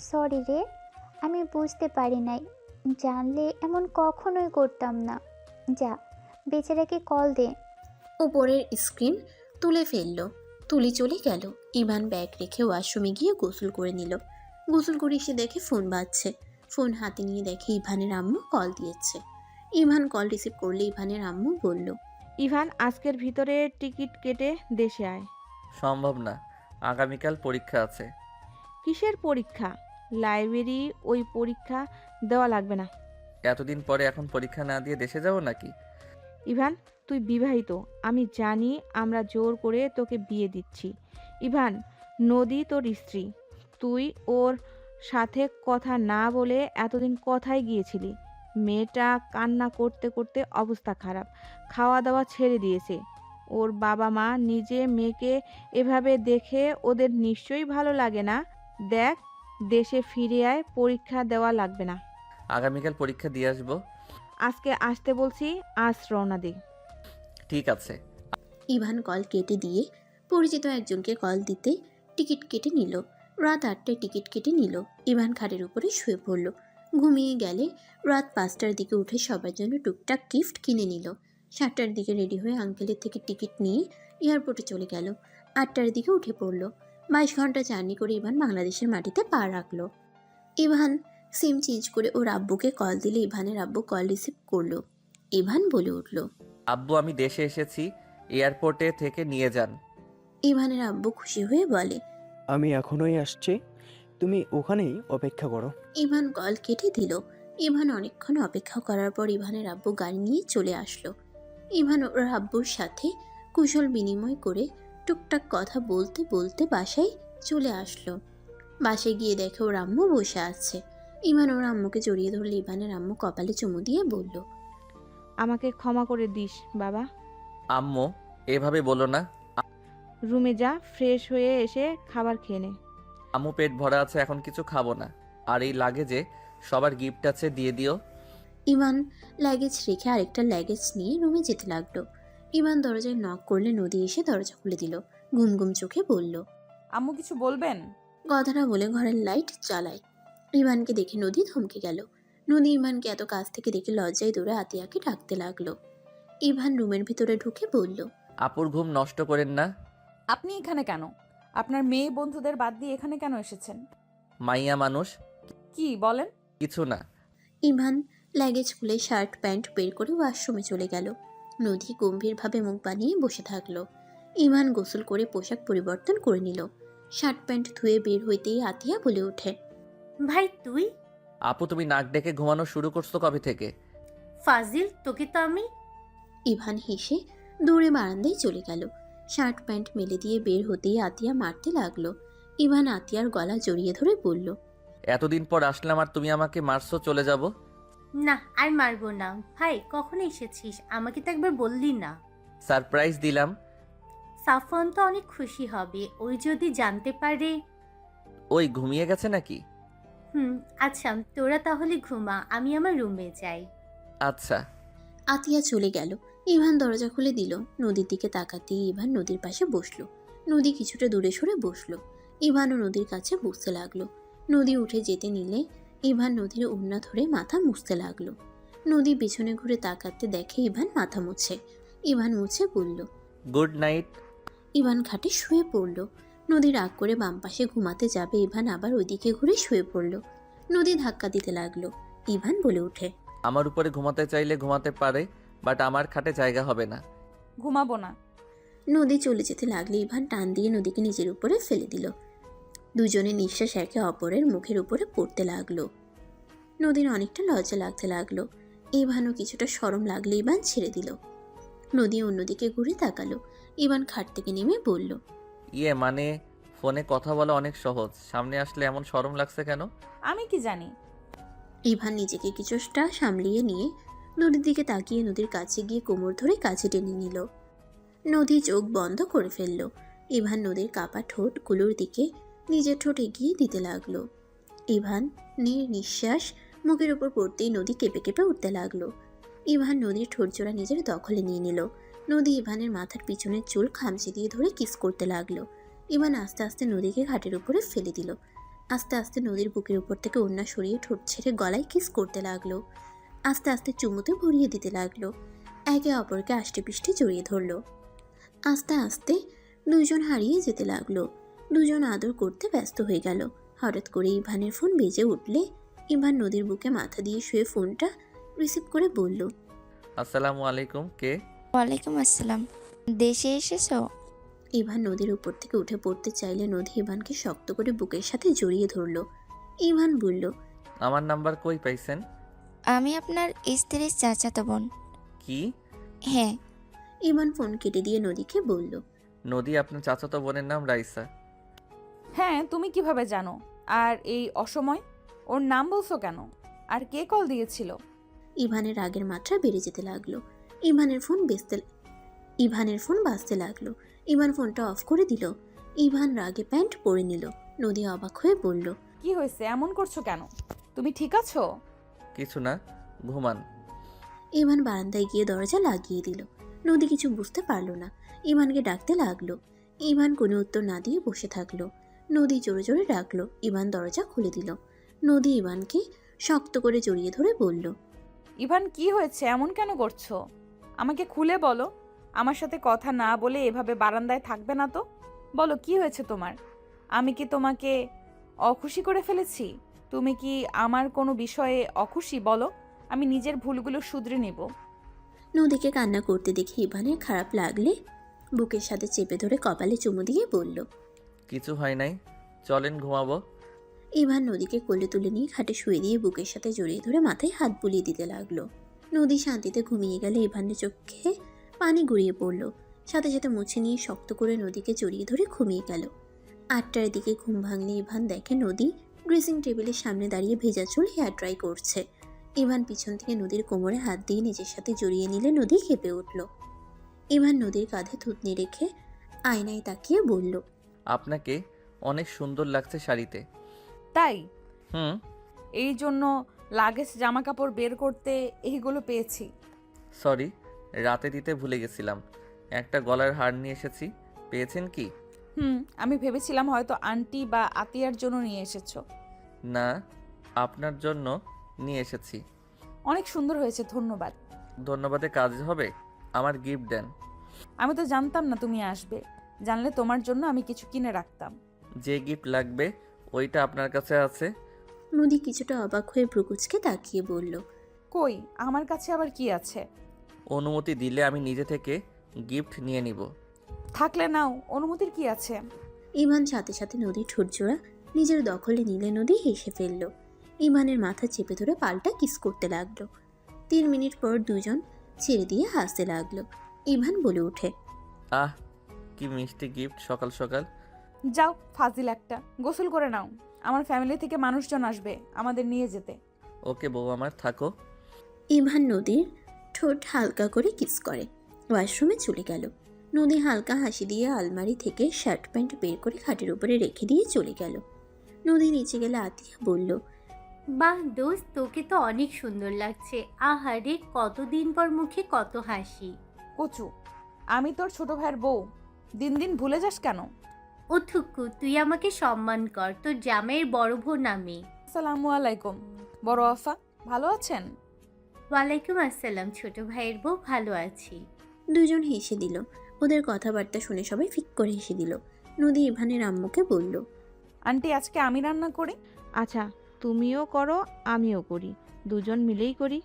সরি রে, আমি বুঝতে পারি নাই। জানলে এমন কখনোই করতাম না। যা, বেচারাকে কল দে। উপরের স্ক্রিন তুলে ফেললো। তুলি চলে গেল। ইভান ব্যাগ রেখে ওয়াশরুমে গিয়ে গোসল করে নিল। গোসল করে এসে দেখে ফোন বাজছে। ফোন হাতে নিয়ে দেখে ইভানের আম্মু কল দিয়েছে। ইভান কল রিসিভ করলে ইভানের আম্মু বলল, ইভান আজকের ভিতরে টিকিট কেটে দেশে আয়। সম্ভব না, আগামীকাল পরীক্ষা আছে। কিসের পরীক্ষা? লাইব্রেরি, ওই পরীক্ষা দেওয়া লাগবে না। এতদিন পরে এখন পরীক্ষা না দিয়ে দেশে যাব নাকি? ইভান, তুই বিবাহিত, আমি জানি। আমরা জোর করে তোকে বিয়ে দিচ্ছি। ইভান, নদী তোর স্ত্রী। তুই ওর সাথে কথা না বলে এতদিন কোথায় গিয়েছিলি? মেয়েটা কান্না করতে করতে অবস্থা খারাপ, খাওয়া দাওয়া ছেড়ে দিয়েছে। ওর বাবা মা নিজে মেয়েকে এভাবে দেখে ওদের নিশ্চয়ই ভালো লাগে না। দেখ, দেশে ফিরে আয়, পরীক্ষা দেওয়া লাগবে না। আগামীকাল পরীক্ষা দিয়ে আসবো। আজকে আসতে বলছি, আজ রওনা দে। ঠিক আছে। ইভান কল কেটে দিয়ে পরিচিত একজনকে কল দিতে টিকিট কেটে নিল। রাত 8টায় টিকিট কেটে নিল। ইভান খাটের উপরে শুয়ে পড়ল। ঘুমিয়ে গেলে রাত 5টার দিকে উঠে সবার জন্য টুকটাক গিফট কিনে নিল। 7টার দিকে রেডি হয়ে আঙ্কেলের থেকে টিকিট নিয়ে এয়ারপোর্টে চলে গেল। 8টার দিকে উঠে পড়ল। 22 ঘন্টা জার্নি করে ইভান বাংলাদেশের মাটিতে পা রাখল। ইভান সিম চেঞ্জ করে ওর আব্বুকে কল দিলে ইভানের আব্বু কল রিসিভ করলো। ইভান বলে উঠল, আব্বু, আমি দেশে এসেছি, এয়ারপোর্টে থেকে নিয়ে যান। ইভানের আব্বু খুশি হয়ে বলে, আমি এখনই আসছি, তুমি ওখানেই অপেক্ষা করো। ইভান কল কেটে দিল। ইভান অনেকক্ষণ অপেক্ষা করার পর ইভানের আব্বু গাড়ি নিয়ে চলে আসলো। ইভান ওর আব্বুর সাথে কুশল বিনিময় করে টুকটাক কথা বলতে বলতে বাসায় চলে আসলো। বাসায় গিয়ে দেখে ওর আম্মু বসে আছে। ইভান ওর আম্মুকে জড়িয়ে ধরলে ইভানের আম্মু কপালে চুমু দিয়ে বলল, আমাকে ক্ষমা করে দিস বাবা। আম্মু, এভাবে বলো না। রুমে যা, ফ্রেশ হয়ে এসে খাবার খেয়ে নে। আম্মু, পেট ভরা আছে, এখন কিছু খাবো না। আর এই লাগেজে সবার গিফট আছে, দিয়ে দিও। ইভান লাগেজ রেখে আরেকটা লাগেজ নিয়ে রুমে যেতে লাগলো। ইভান দরজায় নক করলে নদী এসে দরজা খুলে দিল। ঘুম ঘুম চোখে বলল, আম্মু কিছু বলবেন? কথাটা বলে ঘরের লাইট জ্বালায়। ইভানকে দেখে নদী থমকে গেল। নদী ইভানকে এত কাছ থেকে দেখে লজ্জায় দৌড়ে আতিয়াকে ডাকতে লাগলো। ইভান রুমের ভিতরে ঢুকে বলল, আপুর ঘুম নষ্ট করেন না। আপনি এখানে কেন? আপনার মেয়ে বন্ধুদের বাদ দিয়ে এখানে কেন এসেছেন? মাইয়া মানুষ, কি বলেন? কিছু না। ইভান লাগেজ খুলে শার্ট প্যান্ট বের করে ওয়াশরুমে চলে গেল। নদী গম্ভীরভাবে মুখ বানিয়ে বসে থাকলো। ইভান গোসল করে পোশাক পরিবর্তন করে নিল। শার্ট প্যান্ট ধুয়ে বের হইতেই আতিয়া বলে ওঠে, ভাই তুই? আপু তুমি নাক ডেকে ঘুমানো শুরু করছো কবে থেকে? ফাজিল, তোকে তো আমি। ইভান হেসে দৌড়ে বারান্দায় চলে গেল। শার্ট প্যান্ট মেলে দিয়ে বের হতেই আতিয়া মারতে লাগলো। ইভান আতিয়ার গলা জড়িয়ে ধরে বলল, এতদিন পর আসলাম আর তুমি আমাকে মারছো, চলে যাব? না আর মারবো না। ভাই কখন এসেছিস, আমাকে তো একবার বললি না। সারপ্রাইজ দিলাম। সাফওয়ান তো অনেক খুশি হবে, ওই যদি জানতে পারে। ওই ঘুমিয়ে গেছে নাকি? আচ্ছা তোরা তাহলে ঘুমা, আমি আমার রুমে যাই। আচ্ছা। আতিয়া চলে গেল। ইভান দরজা খুলে দিল। নদীর দিকে তাকাতেই ইভান নদীর পাশে বসলো। নদী কিছুটা দূরে সরে বসলো। ইভানও নদীর কাছে বসতে লাগলো। নদী উঠে যেতে নিলে ইভান নদীর ওড়না ধরে মাথা মুছতে লাগলো। নদী পেছনে ঘুরে তাকাতে দেখে ইভান মাথা মুছে। ইভান মুছে বলল, গুড নাইট। ইভান খাটে শুয়ে পড়ল। নদী রাগ করে বাম পাশে ঘুমাতে যাবে, ইভান আবার ওইদিকে ঘুরে শুয়ে পড়ল। নদী ধাক্কা দিতে লাগলো। ইভান বলে ওঠে, আমার উপরে ঘুমাতে চাইলে ঘুমাতে পারে, বাট আমার খাটে জায়গা হবে না। ঘুমাবো না। নদী চলে যেতে লাগলে ইভান টান দিয়ে নদীকে নিজের উপরে ফেলে দিল। দুজনে নিঃশ্বাস একে অপরের মুখের উপরে পড়তে লাগলো। নদীর অনেকটা লজ্জা লাগতে লাগলো। ইভানও কিছুটা শরম লাগলে ইভান ছেড়ে দিল। নদী অন্যদিকে ঘুরে তাকালো। ইভান খাট থেকে নেমে বলল, মানে ফোনে কথা বলা অনেক সহজ, সামনে আসলে এমন শরম লাগছে কেন? আমি কি জানি। ইভান নিজেকে কিছুটা সামলিয়ে নিয়ে নদীর দিকে তাকিয়ে নদীর কাছে গিয়ে কোমর ধরে কাছে টেনে নিল। নদী চোখ বন্ধ করে ফেলল। ইভান নদীর কাপা ঠোঁটগুলোর দিকে নিজের ঠোঁট এগিয়ে দিতে লাগলো। ইভান নিঃশ্বাস মুখের উপর পড়তেই নদী কেঁপে কেঁপে উঠতে লাগলো। ইভান নদীর ঠোঁটজোড়া নিজের দখলে নিয়ে নিল। নদী ইভানের মাথার পিছনের চুল খামচে দিয়ে ধরে কিস করতে লাগলো। ইভান আস্তে আস্তে নদীকে ঘাটের উপরে ফেলে দিল। আস্তে আস্তে নদীর বুকের উপর থেকে ওড়না সরিয়ে ঠোঁট ছেড়ে গলায় কিস করতে লাগলো। আস্তে আস্তে চুমুতে ভরিয়ে দিতে লাগলো। একে অপরকে আষ্টে পিষ্টে জড়িয়ে ধরলো। আস্তে আস্তে দুজন হারিয়ে যেতে লাগলো। দুজন আদর করতে ব্যস্ত হয়ে গেল। হঠাৎ করে ইভানের ফোন বেজে উঠলে ইভান নদীর বুকে মাথা দিয়ে শুয়ে ফোনটা রিসিভ করে বলল, আসসালামু আলাইকুম। কে? ওয়ালাইকুম আসসালাম। দেশে এসেছো? ইভান নদীর উপর থেকে উঠে পড়তে চাইলে নদী ইভানকে শক্ত করে বুকের সাথে জড়িয়ে ধরল। ইভান বলল, আমার নাম্বার কই পাইছেন? আমি আপনার স্ত্রীর চাচাতো বোন। কি? হ্যাঁ। ইভান ফোন কেটে দিয়ে নদীকে বলল, নদী, আপনার চাচাতো বোনের নাম রাইসা। হ্যাঁ, তুমি কিভাবে জানো? আর এই অসময় ওর নাম বলছো কেন? আর কে কল দিয়েছিল? ইভানের রাগের মাত্রা বেড়ে যেতে লাগলো। ইভানের ফোন বাজতে লাগলো। ইভান ফোনটা অফ করে দিল। ইভান রাগে প্যান্ট পরে নিল। নদী অবাক হয়ে বলল, কি হয়েছে? এমন করছো কেন? তুমি ঠিক আছো? কিছু না, ঘুমান। ইভান বারান্দায় গিয়ে দরজা লাগিয়ে দিল। নদী কিছু বুঝতে পারল না। ইভানকে ডাকতে লাগলো। ইভান কোনো উত্তর না দিয়ে বসে থাকলো। নদী জোরে জোরে ডাকলো। ইভান দরজা খুলে দিল। নদী ইভানকে শক্ত করে জড়িয়ে ধরে বলল, ইভান কি হয়েছে? এমন কেন করছো? আমাকে খুলে বলো। আমার সাথে কথা না বলে এভাবে বারান্দায় থাকবে না তো। বলো কি হয়েছে তোমার? আমি কি তোমাকে অখুশি করে ফেলেছি? তুমি কি আমার কোনো বিষয়ে অখুশি? বলো, আমি নিজের ভুলগুলো শুধরে নেব। নদীকে কান্না করতে দেখে ইভানের খারাপ লাগলে বুকের সাথে চেপে ধরে কপালে চুমু দিয়ে বলল, কিছু হয় নাই, চলেন ঘুমাবো। ইভান নদীকে কোলে তুলে নিয়ে খাটে শুয়ে দিয়ে বুকের সাথে জড়িয়ে ধরে মাথায় হাত বুলিয়ে দিতে লাগলো। নদী শান্তিতে ঘুমিয়ে গেলে ইভানের চোখে পানি গড়িয়ে পড়ল। সাথে সাথে মুছে নিয়ে শক্ত করে নদীকে জড়িয়ে ধরে ঘুমিয়ে গেল। 8টার দিকে ঘুম ভাঙলে ইভান দেখে নদী ড্রেসিং টেবিলের সামনে দাঁড়িয়ে ভেজা চুল হেয়ার ড্রাই করছে। ইভান পিছন থেকে নদীর কোমরে হাত দিয়ে নিজের সাথে জড়িয়ে নিলে নদী কেঁপে উঠল। ইভান নদীর কাঁধে থুতনি রেখে আয়নায় তাকিয়ে বলল, আপনাকে অনেক সুন্দর লাগছে শাড়িতে। তাই? হুম। এই জন্য লাগেজ জামা কাপড় বের করতে এইগুলো পেয়েছি। সরি, রাতে দিতে ভুলে গেছিলাম। একটা গলার হার নিয়ে এসেছি, পেয়েছেন কি? আমি ভেবেছিলাম হয়তো আন্টি বা আতিয়ার জন্য নিয়ে এসেছো। না, আপনার জন্য নিয়ে এসেছি। অনেক সুন্দর হয়েছে, ধন্যবাদ। ধন্যবাদে কাজ হবে, আমার গিফট দেন। আমি তো জানতাম না তুমি আসবে। জানলে তোমার জন্য আমি কিছু কিনে রাখতাম। যে গিফট লাগবে ওইটা আপনার কাছে আছে, নদী কিছুটা অবাক হয়ে ভ্রুকুচকে তাকিয়ে বলল, কই আমার কাছে আবার কি আছে? অনুমতি দিলে আমি নিজে থেকে গিফট নিয়ে নিব। থাকলে নাও, অনুমতির কি আছে? ইভান সাথে সাথে নদীর ঠোঁটজোড়া নিজের দখলে নিলে নদী হেসে ফেলল। ইভানের মাথা চেপে ধরে পাল্টা কিস করতে লাগলো। 3 মিনিট পর দুজন ছেড়ে দিয়ে হাসতে লাগলো। ইভান বলে ওঠে, আহ, কি মিষ্টি গিফট সকাল সকাল। যাও ফাজিল একটা, গোসল করে নাও। আমার ফ্যামিলি থেকে মানুষজন আসবে আমাদের নিয়ে যেতে। ওকে বউ আমার, থাকো। ইভান নদীর ঠোঁট হালকা করে কিস করে ওয়াশরুমে চলে গেল। নদী হালকা হাসি দিয়ে আলমারি থেকে শার্ট প্যান্ট বের করে খাটের উপরে রেখে দিয়ে চলে গেল। নদী নিচে গেলে আতিয়া বলল, বাহ দোস্ত, তোকে তো অনেক সুন্দর লাগছে। আহারে, কতদিন পর মুখে কত হাসি। কচু, আমি তোর ছোট ভাইয়ের বউ, দিন দিন ভুলে যাস কেন? ও থুকু, তুই আমাকে সম্মান কর, তোর জামাইয়ের বড় বোন আমি। আসসালামু আলাইকুম। বড় আফা, ভালো আছেন? ওয়ালাইকুম আসসালাম ছোট ভাইয়ের বউ, ভালো আছি। দুজন হেসে দিল। ওদের কথাবার্তা শুনে সবাই ফিক করে হেসে দিল। নদী ইভানের আম্মুকে বলল, আন্টি আজকে আমি রান্না করি। আচ্ছা, তুমিও করো আমিও করি, দুজন মিলেই করি।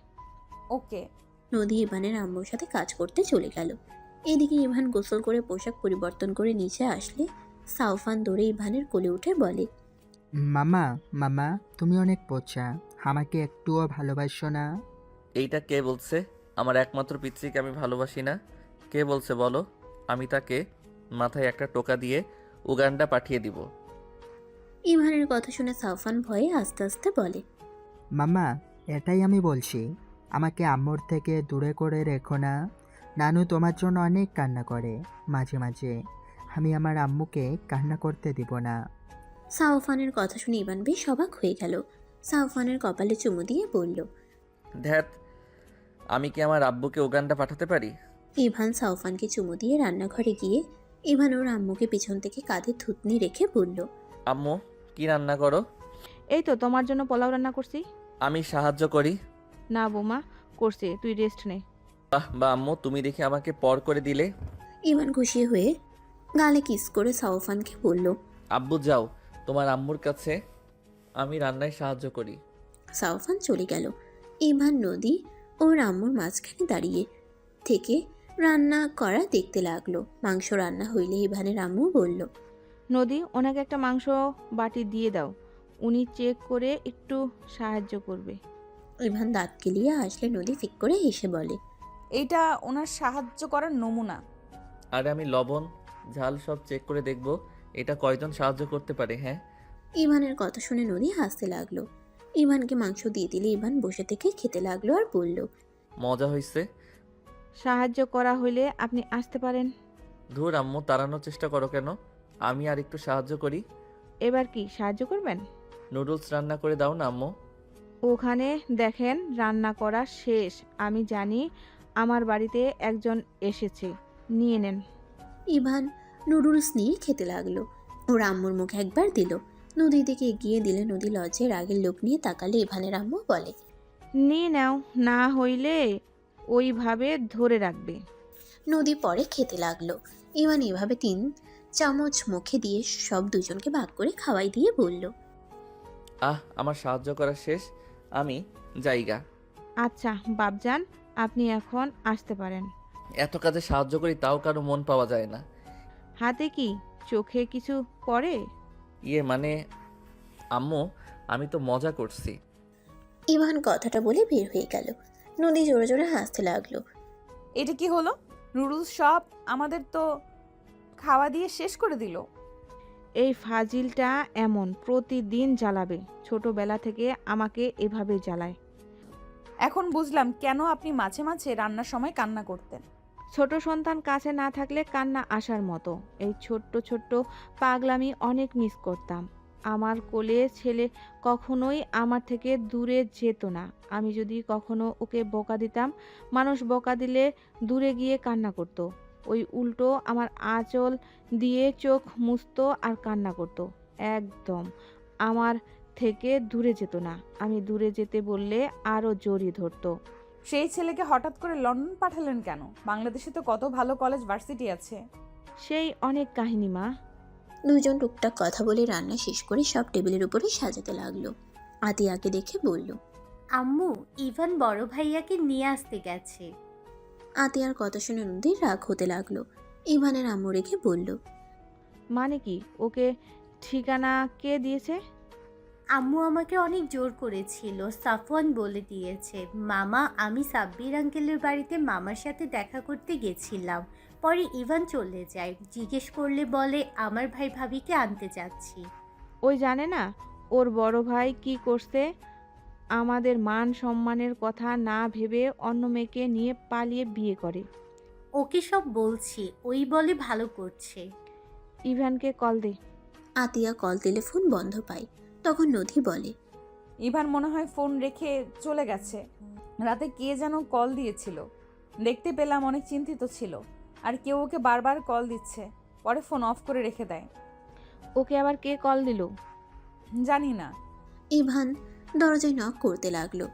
ওকে। নদী ইভানের আম্মুর সাথে কাজ করতে চলে গেল। এদিকে ইভান গোসল করে পোশাক পরিবর্তন করে নিচে আসলে সাউফান দৌড়ে ইভানের কোলে উঠে বলে, মামা মামা, তুমি অনেক পচা, আমাকে একটুও ভালোবাসো না? এইটা কে বলছে? আমার একমাত্র পিচ্চিকে আমি ভালোবাসি না? কে বলছে বলো? আমি তাকে মাথায় একটা টোকা দিয়ে উগান্ডা পাঠিয়ে দিব। ইভানের কথা শুনে সাউফান ভয়ে আস্তে আস্তে বলে, মামা, এটাই আমি বলছি, আমাকে আম্মুর থেকে দূরে করে রেখো না। নানু তোমার জন্য অনেক কান্না করে মাঝে মাঝে, আমি আমার আম্মুকে কান্না করতে দিব না। সাউফানের কথা শুনে ইভান বেশ অবাক হয়ে গেল। সাউফানের কপালে চুমু দিয়ে বলল, ধ্যাত, আমি কি আমার আব্বুকে উগান্ডা পাঠাতে পারি? ইভান সাউফানকে চুমু দিয়ে রান্নাঘরে গিয়ে ইভান ওর আম্মুকে পিছন থেকে কাঁধে থুতনি রেখে বলল, আম্মু, কি রান্না করো? এই তো তোমার জন্য পোলাও রান্না করছি। আমি সাহায্য করি। না বৌমা, করছি, তুই রেস্ট নে। বাহ বা আম্মু, তুমি দেখি আমাকে পর করে দিলে। ইভান খুশি হয়ে গালে কিস করে সাউফানকে বলল, আব্বু যাও, তোমার আম্মুর কাছে আমি রান্নায় সাহায্য করি। সাউফান চলে গেল। ইভান নদী ওর আম্মুর মাঝখানে দাঁড়িয়ে থেকে রান্না করা দেখতে লাগলো। মাংস রান্না হইলে ইভানের আম্মু বলল, নদী, ওনাকে একটা মাংস বাটি দিয়ে দাও, উনি চেক করে একটু সাহায্য করবে। ইভান দাঁত কেলিয়ে আসলে নদী ফিক করে হেসে বলে, এইটা ওনার সাহায্য করার নমুনা। আরে আমি লবণ ঝাল সব চেক করে দেখব এটা কয়জন সাহায্য করতে পারে। হ্যাঁ, ইভানের কথা শুনে নদী হাসতে লাগলো। ইভানকে মাংস দিয়ে দিলে ইভান বসে থেকে খেতে লাগলো আর বলল, মজা হয়েছে। সাহায্য করা হইলে আপনি আসতে পারেন। ধুর আম্মু, তাড়ানোর চেষ্টা করো কেন? আমি আর একটু সাহায্য করি। এবার কি সাহায্য করবেন? নুডলস রান্না করে দাও না আম্মু। ওখানে দেখেন রান্না করা শেষ, আমি জানি আমার বাড়িতে একজন এসেছে, নিয়ে নেন। ইভান নুডলস নিয়ে খেতে লাগলো। ওর আম্মুর মুখে একবার দিল। নদীর দিকে এগিয়ে দিলে নদী লজ্জায় রাগের লোক নিয়ে তাকালে ইভানের আম্মু বলে, নিয়ে নাও, না হইলে ওইভাবে ধরে রাখবে। নদী পরে খেতে লাগলো। ইভান এভাবে 3 চামচ মুখে দিয়ে সব দুজনকে ভাগ করে খাওয়াই দিয়ে বলল, আমার সাহায্য করা শেষ, আমি জায়গা। আচ্ছা বাপজান, আপনি এখন আসতে পারেন। এত কাজে সাহায্য করি তাও কারো মন পাওয়া যায় না। হাতে কি চোখে কিছু পড়ে? মানে আম্মু, আমি তো মজা করছি। ইভান কথাটা বলে বের হয়ে গেল। নদী জোরে জোরে হাসতে লাগলো। এটা কি হলো? নুডলস সব আমাদের তো খাওয়া দিয়ে শেষ করে দিল। এই ফাজিলটা এমন প্রতিদিন জ্বালাবে, ছোটবেলা থেকে আমাকে এভাবে জ্বালায়। এখন বুঝলাম কেন আপনি মাঝে মাঝে রান্নার সময় কান্না করতেন। ছোট সন্তান কাছে না থাকলে কান্না আসার মতো। এই ছোট্ট ছোট্ট পাগলামি অনেক মিস করতাম। আমার কোলে ছেলে কখনোই আমার থেকে দূরে যেত না। আমি যদি কখনো ওকে বকা দিতাম, মানুষ বকা দিলে দূরে গিয়ে কান্না করত। ওই উল্টো আমার আঁচল দিয়ে চোখ মুছতো আর কান্না করত। একদম আমার থেকে দূরে যেত না। আমি দূরে যেতে বললে আরও জড়িয়ে ধরতো। সেই ছেলেকে হঠাৎ করে লন্ডন পাঠালেন কেন? বাংলাদেশে তো কত ভালো কলেজ ভার্সিটি আছে। সেই অনেক কাহিনী মা। দুজন টুকটাক কথা বলে রান্না শেষ করে সব টেবিলের উপরে সাজাতে লাগলো। আতিয়াকে দেখে বলল। আম্মু, ইভান বড় ভাইয়াকে নিয়ে আসতে গেছে। আতিয়ার কথা শুনে নদীর রাগ হতে লাগলো। ইভানের আম্মু রেখে বলল। মানে কি? ওকে ঠিকানা কে দিয়েছে? আম্মু আমাকে অনেক জোর করেছিল, সাফওয়ান বলে দিয়েছে। মামা, আমি সাব্বির আঙ্কেলের বাড়িতে মামার সাথে দেখা করতে গেছিলাম। পরে ইভান চলে যায়, জিজ্ঞেস করলে বলে আমার ভাই ভাবিকে আনতে যাচ্ছি। ওই জানে না ওর বড় ভাই কি করছে? আমাদের মান সম্মানের কথা না ভেবে অন্য মেয়েকে নিয়ে পালিয়ে বিয়ে করে। ওকে সব বলছি, ওই বলে ভালো করছে। ইভানকে কল দে। আতিয়া কল দিলে ফোন বন্ধ পায়। তখন নদী বলে। ইভান মনে হয় ফোন রেখে চলে গেছে। রাতে কে যেন কল দিয়েছিল, দেখতে পেলাম অনেক চিন্তিত ছিল, আর কেউ ওকে বারবার কল দিচ্ছে, পরে ফোন অফ করে রেখে দেয়। ওকে আবার কে কল দিল? জানি না। ইভান দরজায় নক করতে লাগলো।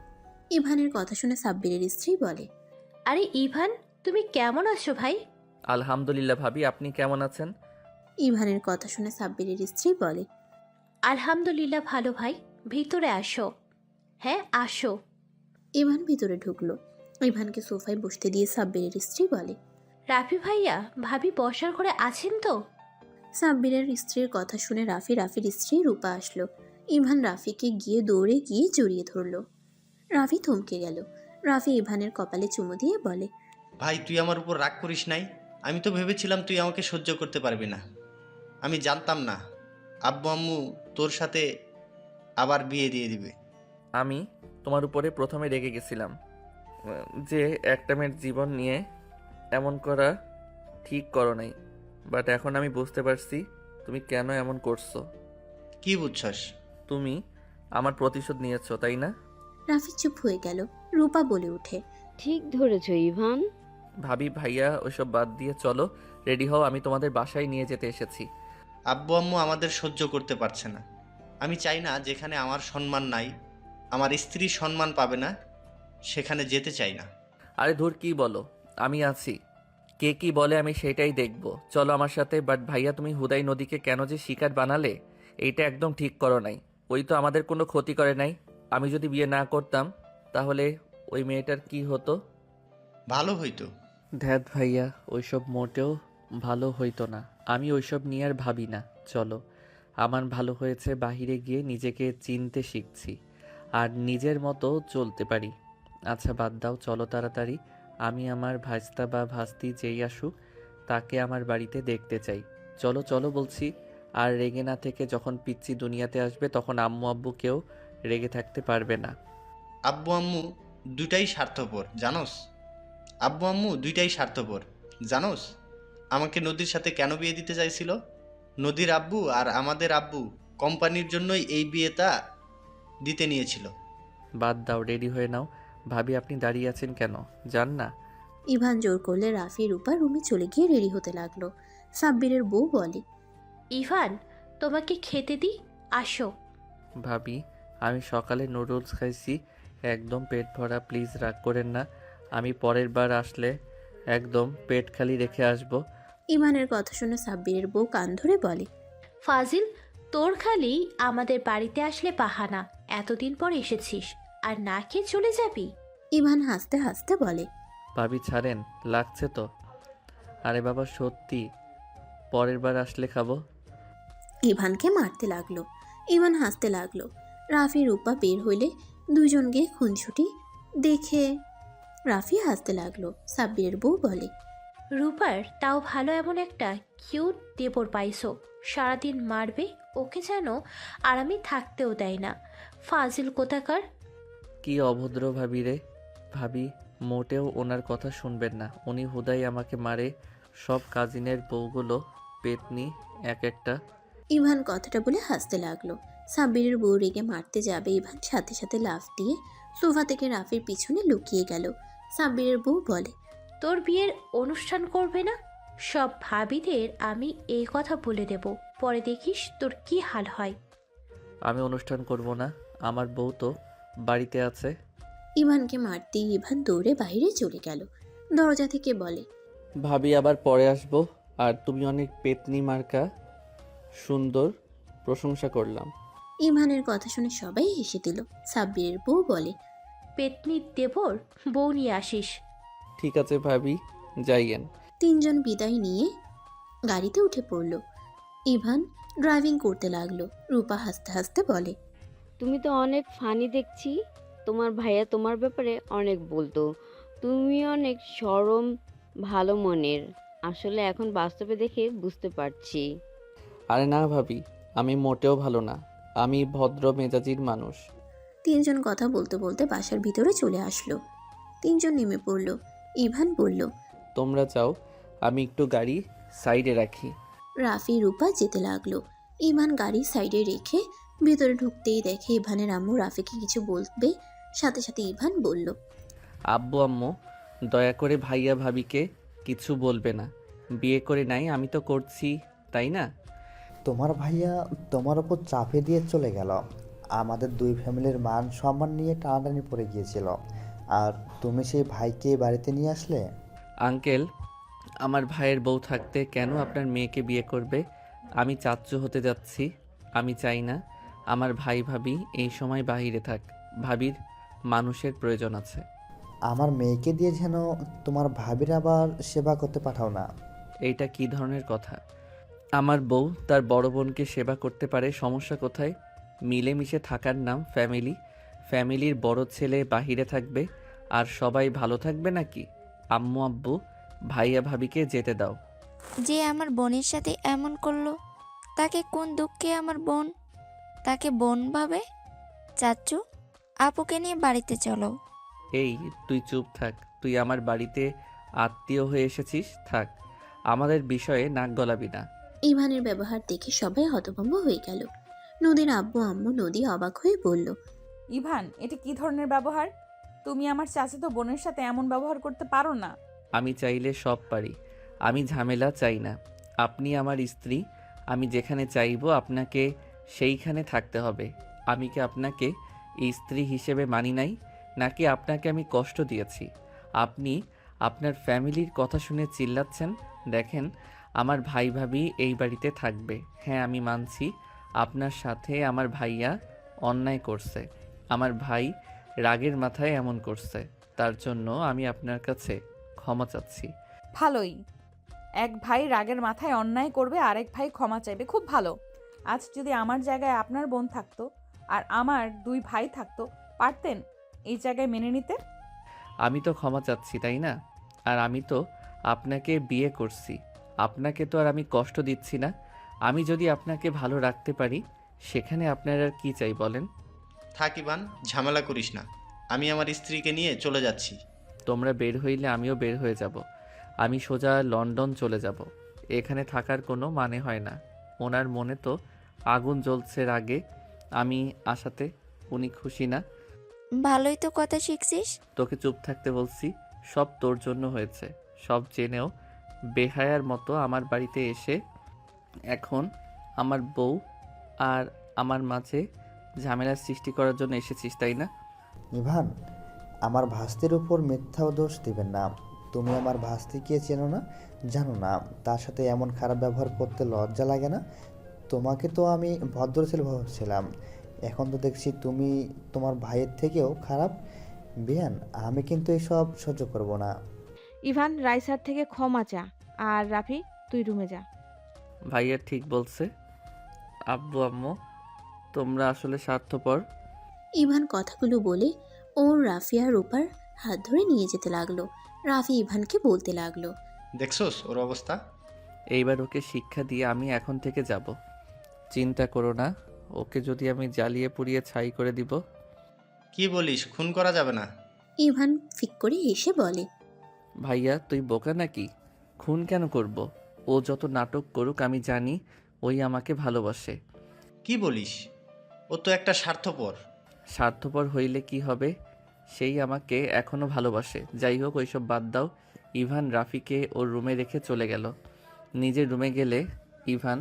ইভানের কথা শুনে সাব্বিরের স্ত্রী বলে। আরে ইভান, তুমি কেমন আছো ভাই? আলহামদুলিল্লাহ ভাবি, আপনি কেমন আছেন? ইভানের কথা শুনে সাব্বিরের স্ত্রী বলে। আলহামদুলিল্লাহ ভালো ভাই, ভিতরে আসো। হ্যাঁ আসো। ইভান ভিতরে ঢুকলো। ইভানকে সোফায় বসতে দিয়ে সাব্বিরের স্ত্রী বলে। রাফি ভাইয়া, ভাবি বসার ঘরে আছেন তো? সাব্বিরের স্ত্রীর কথা শুনে রাফির স্ত্রী রূপা আসলো। ইভান রাফিকে দৌড়ে গিয়ে জড়িয়ে ধরলো। রাফি থমকে গেল। রাফি ইভানের কপালে চুমু দিয়ে বলে। ভাই, তুই আমার উপর রাগ করিস নাই। আমি তো ভেবেছিলাম তুই আমাকে সহ্য করতে পারবি না। আমি জানতাম না আব্বু আম্মু তোর সাথে আবার বিয়ে দিয়ে দিবে। আমি তোমার উপরে প্রথমে রেগে গেছিলাম যে একটা মেয়ের জীবন নিয়ে এমন করা ঠিক করো নাই, বাট এখন আমি বুঝতে পারছি তুমি কেন এমন করছো। কি বুঝছস? তুমি আমার প্রতিশোধ নিয়েছো, তাই না? রাফি চুপ হয়ে গেল। রূপা বলে ওঠে। ঠিক ধরেছ ইভান। ভাবি ভাইয়া ওইসব বাদ দিয়ে চলো, রেডি হও, আমি তোমাদের বাসায় নিয়ে যেতে এসেছি। আব্বু আম্মু আমাদের সহ্য করতে পারছে না। আমি চাই না যেখানে আমার সম্মান নাই, আমার স্ত্রীর সম্মান পাবে না, সেখানে যেতে চাই না। আরে ধুর, কি বলো, আমি আছি, কে কি বলে আমি সেটাই দেখব। চলো আমার সাথে। বাট ভাইয়া, তুমি হুদাই নদীকে কেন যে শিকার বানালে, এইটা একদম ঠিক করো নাই। ওই তো আমাদের কোনো ক্ষতি করে নাই। আমি যদি বিয়ে না করতাম তাহলে ওই মেয়েটার কি হতো? ভালো হইতো। ধ্যাত ভাইয়া, ওইসব মোটেও ভালো হইতো না। আমি ওইসব নিয়ে আর ভাবি না। চলো, আমার ভালো হয়েছে বাহিরে গিয়ে নিজেকে চিনতে শিখছি আর নিজের মতো চলতে পারি। আচ্ছা বাদ দাও, চলো তাড়াতাড়ি। আমি আমার ভাস্তা বা ভাস্তি যেই আসুক তাকে আমার বাড়িতে দেখতে চাই। চলো চলো বলছি। আর রেগে না থেকে যখন পিচ্চি দুনিয়াতে আসবে তখন আম্মু আব্বু কেউ রেগে থাকতে পারবে না। আব্বু আম্মু দুইটাই স্বার্থপর জানোস। আব্বু আম্মু দুইটাই স্বার্থপর জানোস। আমাকে নদীর সাথে কেন বিয়ে দিতে চাইছিল? নদীর আব্বু আর আমাদের আব্বু কোম্পানির জন্যই এই বিয়েটা দিতে নিয়েছিল। বাদ দাও, রেডি হয়ে নাও। ভাবি আপনি দাঁড়িয়ে আছেন কেন, যান না। ইভান জোর করলে রাফি রূপা রুমে চলে গিয়ে রেডি হতে লাগলো। সাব্বিরের বউ বলে। ইভান, তোমাকে খেতে দিই, আসো। ভাবি, আমি সকালে নুডলস খাইছি, একদম পেট ভরা, প্লিজ রাগ করেন না। আমি পরের বার আসলে একদম পেট খালি রেখে আসব। ইভানের কথা শুনে সাব্বিরের বউ কান ধরে বলে। ফাজিল, তোর খালি আমাদের বাড়িতে আসলে বাহানা। এতদিন পর এসেছিস আর না খেয়ে চলে যাবি? ইভান হাসতে হাসতে বলে। ভাবি ছাড়েন, লাগছে তো। আরে বাবা সত্যি, পরের বার আসলে খাবো। ইভানকে মারতে লাগলো। ইভান হাসতে লাগলো। রাফি রূপা বের হইলে দুজনকে খুনছুটি দেখে রাফি হাসতে লাগলো। সাব্বিরের বউ বলে। রূপার তাও ভালো এমন একটা কিউট দেবর পাইছো, সারাদিন মারবে ওকে যেন আরামে থাকতেও দেয় না। ফাজিল কোথাকার। কি অভদ্র ভাবি রে। ভাবি মোটেও ওনার কথা শুনবেন না, উনি হুদাই আমাকে মারে। সব কাজিনের বউগুলো পেতনি এক একটা। ইভান কথাটা বলে হাসতে লাগলো। সাব্বিরের বউ রেগে মারতে যাবে, ইভান সাথে সাথে লাফ দিয়ে সোফা থেকে রাফির পিছনে লুকিয়ে গেল। সাব্বিরের বউ বলে। তোর বিয়ের অনুষ্ঠান করবে না? সব ভাবিদের আমি এই কথা বলে দেব, পরে দেখিস তোর কি হাল হয়। আমি অনুষ্ঠান করব না, আমার বউ তো বাড়িতে আছে। ইভানকে মারতেই ইভান দৌড়ে বাইরে চলে গেল। দরজা থেকে বলে। ভাবি আবার পরে আসবো। আর তুমি অনেক পেতনি মার্কা, সুন্দর, প্রশংসা করলাম। ইভানের কথা শুনে সবাই হেসে দিল। সাব্বিরের বউ বলে, পেতনির দেবর বউ নিয়ে আসিস। ঠিক আছে ভাবি, যাইয়েন। তিনজন বিদায় নিয়ে গাড়িতে উঠে পড়ল। ইভান ড্রাইভিং করতে লাগলো। রূপা হাসতে হাসতে বলে, তুমি তো অনেক ফানি দেখছি। তোমার ভাইয়া তোমার ব্যাপারে অনেক বলতো, তুমি অনেক সরম, ভালো মনের। আসলে এখন বাস্তবে দেখে বুঝতে পারছি। আরে না ভাবি, আমি মোটেও ভালো না। আমি ভদ্র মেজাজির মানুষ। তিনজন কথা বলতে বলতে বাসার ভিতরে চলে আসলো। তিনজন নেমে পড়ল। ইভান বলল, তোমরা যাও, আমি একটু গাড়ি সাইডে রাখি। রাফি রূপা যেতে লাগলো। ইভান গাড়ি সাইডে রেখে ভিতরে ঢুকতেই দেখে ইভানের আম্মু রাফিকে কিছু বলবে। সাথে সাথে ইভান বলল, আব্বু আম্মু, দয়া করে ভাইয়া ভাবিকে কিছু বলবে না। বিয়ে করে নাই, আমি তো করছি, তাই না? তোমার ভাইয়া তোমার ওপর চাপে দিয়ে চলে গেল। আমাদের দুই ফ্যামিলির মান সম্মান নিয়ে টানাটানি পড়ে গিয়েছিল, আর তুমি সেই ভাইকে বাড়িতে নিয়ে আসলে। আঙ্কেল, আমার ভাইয়ের বউ থাকতে কেন আপনার মেয়েকে বিয়ে করবে? আমি চাচ্চু হতে যাচ্ছি। আমি চাই না আমার ভাই ভাবি এই সময় বাহিরে থাক। ভাবির মানুষের প্রয়োজন আছে। আমার মেয়েকে দিয়ে যেন তোমার ভাবির আবার সেবা করতে পাঠাও না। এইটা কি ধরনের কথা? আমার বউ তার বড় বোনকে সেবা করতে পারে, সমস্যা কোথায়? মিলেমিশে থাকার নাম ফ্যামিলি। ফ্যামিলির বড় ছেলে বাহিরে থাকবে আর সবাই ভালো থাকবে নাকি? আম্মু আব্বু, ভাইয়া ভাবিকে যেতে দাও। যে আমার বোনের সাথে এমন করলো, তাকে কোন দুঃখে আমার বোন তাকে বোন ভাবে? চাচ্চু, আপুকে নিয়ে বাড়িতে চলো। এই তুই চুপ থাক। তুই আমার বাড়িতে আত্মীয় হয়ে এসেছিস, থাক। আমাদের বিষয়ে নাক গলাবি না। ইভানের ব্যবহার দেখে সবাই হতভম্ব হয়ে গেল। নদীর আব্বু আম্মু নদী অবাক হয়ে বলল, ইভান, এটা কি ধরনের ব্যবহার? তুমি আমার চাচাতো বোনের সাথে এমন ব্যবহার করতে পারো না। আমি চাইলে সব পারি, আমি ঝামেলা চাই না। আপনি আমার স্ত্রী, আমি যেখানে চাইবো আপনাকে সেইখানে থাকতে হবে। আমি কি আপনাকে স্ত্রী হিসেবে মানি নাই, নাকি আপনাকে আমি কষ্ট দিয়েছি? আপনি আপনার ফ্যামিলির কথা শুনে চিল্লাচ্ছেন। দেখেন, আমার ভাই ভাবি এই বাড়িতে থাকবে। হ্যাঁ, আমি মানছি আপনার সাথে আমার ভাইয়া অন্যায় করছে। আমার ভাই রাগের মাথায় এমন করছে, তার জন্য আমি আপনার কাছে ক্ষমা চাচ্ছি। ভালোই, এক ভাই রাগের মাথায় অন্যায় করবে, আরেক ভাই ক্ষমা চাইবে, খুব ভালো। আজ যদি আমার জায়গায় আপনার বোন থাকতো আর আমার দুই ভাই থাকতো, পারতেন এই জায়গায় মেনে নিতে? আমি তো ক্ষমা চাচ্ছি, তাই না? আর আমি তো আপনাকে বিয়ে করছি, আপনাকে তো আর আমি কষ্ট দিচ্ছি না। আমি যদি আপনাকে ভালো রাখতে পারি, সেখানে আপনার আর কি চাই বলেন? থাক ইভান, ঝামেলা করিস না। আমি আমার স্ত্রীকে নিয়ে চলে যাচ্ছি। তোমরা বের হইলে আমিও বের হয়ে যাব। আমি সোজা লন্ডন চলে যাব। এখানে থাকার কোনো মানে হয় না। ওনার মনে তো আগুন জ্বলছে রাগে আমি আসাতে। উনি খুশি না। ভালোই তো কথা শিখছিস। তোকে চুপ থাকতে বলছি। সব তোর জন্য হয়েছে। সব জেনেও বেহায়ার মতো আমার বাড়িতে এসে এখন আমার বউ আর আমার মাঝে ঝামেলার সৃষ্টি করার জন্য এসেছিস, তাই না? ইভান, আমার ভাস্তির উপর মিথ্যাও দোষ দিবেন না। তুমি আমার ভাস্তিকে চেনো না, জানো না। তার সাথে এমন খারাপ ব্যবহার করতে লজ্জা লাগে না? তোমাকে তো আমি ভদ্র ছেলে ভাবছিলাম, এখন তো দেখছি তুমি তোমার ভাইয়ের থেকেও খারাপ। বিয়ান, আমি কিন্তু এসব সহ্য করব না। ইভান, রাইসার থেকে ক্ষমা চা। আর রাফি, তুই রুমে যা। ভাইয়া ঠিক বলছে। আব্বু আম্মু, তোমরা আসলে স্বার্থপর। ইভান কথাগুলো বলে ওর রাফি আর রূপার হাত ধরে নিয়ে যেতে লাগলো। রাফি ইভানকে বলতে লাগলো, দেখছোস ওর অবস্থা? এইবার ওকে শিক্ষা দিয়ে আমি এখন থেকে যাব। চিন্তা করো না, ওকে যদি আমি জ্বালিয়ে পুড়িয়ে ছাই করে দিব। কি বলিস, খুন করা যাবে না? ইভান ফিক করে হেসে বলে, ভাইয়া তুই বোকা নাকি? খুন কেন করব? ও যত নাটক করুক, আমি জানি ওই আমাকে ভালোবাসে। কি বলিস? ও তো একটা স্বার্থপর। স্বার্থপর হইলে কি হবে? সেই আমাকে এখনো ভালোবাসে। যাই হোক, ওইসব বাদ দাও। ইভান রাফিকে ওর রুমে রেখে চলে গেল। নিজের রুমে গেলে ইভান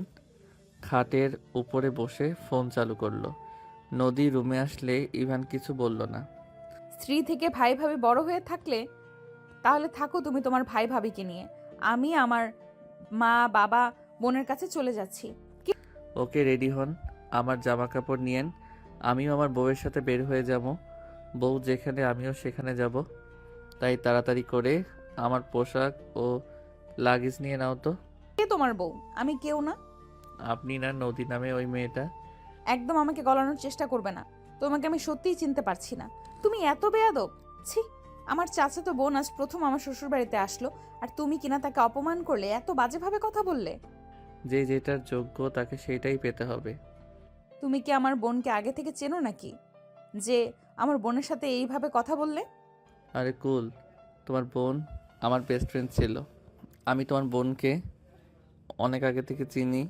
খাটের উপরে বসে ফোন চালু করলো। নদী রুমে আসলে ইভান কিছু বলল না। স্ত্রী থেকে ভাই ভাবি বড় হয়ে থাকলে তাহলে থাকো তুমি তোমার ভাই ভাবিকে নিয়ে। আমি আমার মা বাবা বোনের কাছে চলে যাচ্ছি। ওকে, রেডি হন, আমার জামা কাপড় নিয়েন, আমিও আমার বউয়ের সাথে বের হয়ে যাব। বউ যেখানে আমিও সেখানে যাব, তাই তাড়াতাড়ি করে আমার পোশাক ও লাগেজ নিয়ে নাও তো। কে তোমার বউ? আমি কেউ না। আপনি না নদী নামে ওই মেয়েটা? একদম আমাকে গলানোর চেষ্টা করবে না। তোমাকে আমি সত্যিই চিনতে পারছি না। তুমি এত বেয়াদব! ছি! আমার চাচাতো বোন আজ প্রথম আমার শ্বশুর বাড়িতে আসলো, আর তুমি কিনা তাকে অপমান করলে, এত বাজেভাবে কথা বললে। যে যেটার যোগ্য তাকে সেইটাই পেতে হবে। তুমি কি আমার বোনকে আগে থেকে চেনো নাকি, যে আমার বোনের সাথে এইভাবে কথা বললে? আরে কুল, তোমার বোন আমার বেস্ট ফ্রেন্ড ছিল। আমি তোমার বোনকে অনেক আগে থেকে চিনি।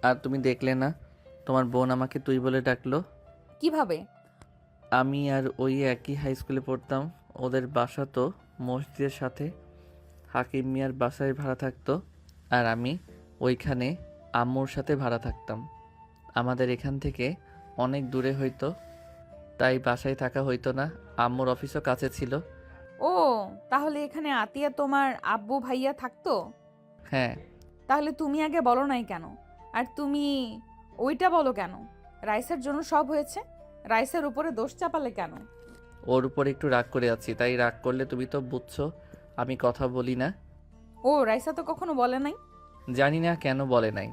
আর তুমি দেখলে না, তোমার বোন আমাকে তুই বলে ডাকলো। কিভাবে? আমি আর ওই একই হাই স্কুলে পড়তাম। ওদের বাসা তো মসজিদের সাথে। হাকিম মিয়ার বাসায় ভাড়া থাকতো, আর আমি ওইখানে আম্মুর সাথে ভাড়া থাকতাম। আমাদের এখান থেকে অনেক দূরে হইতো, তাই বাসায় থাকা হইতো না। আম্মুর অফিসও কাছে ছিল। ও, তাহলে এখানে আতিয়া তোমার আব্বু ভাইয়া থাকতো? হ্যাঁ। তাহলে তুমি আগে বলো নাই কেন? আর তুমি ওইটা বলো কেন? রাইসার জন্য সব হয়েছে, রাইসার উপরে দোষ চাপালে কেন? ওর উপর একটু রাগ করে আছি, তাই রাগ করলে তুমি তো বুঝছো আমি কথা বলি না। ও, রাইসা তো কখনো বলে নাই। জানি না কেন বলে নাই।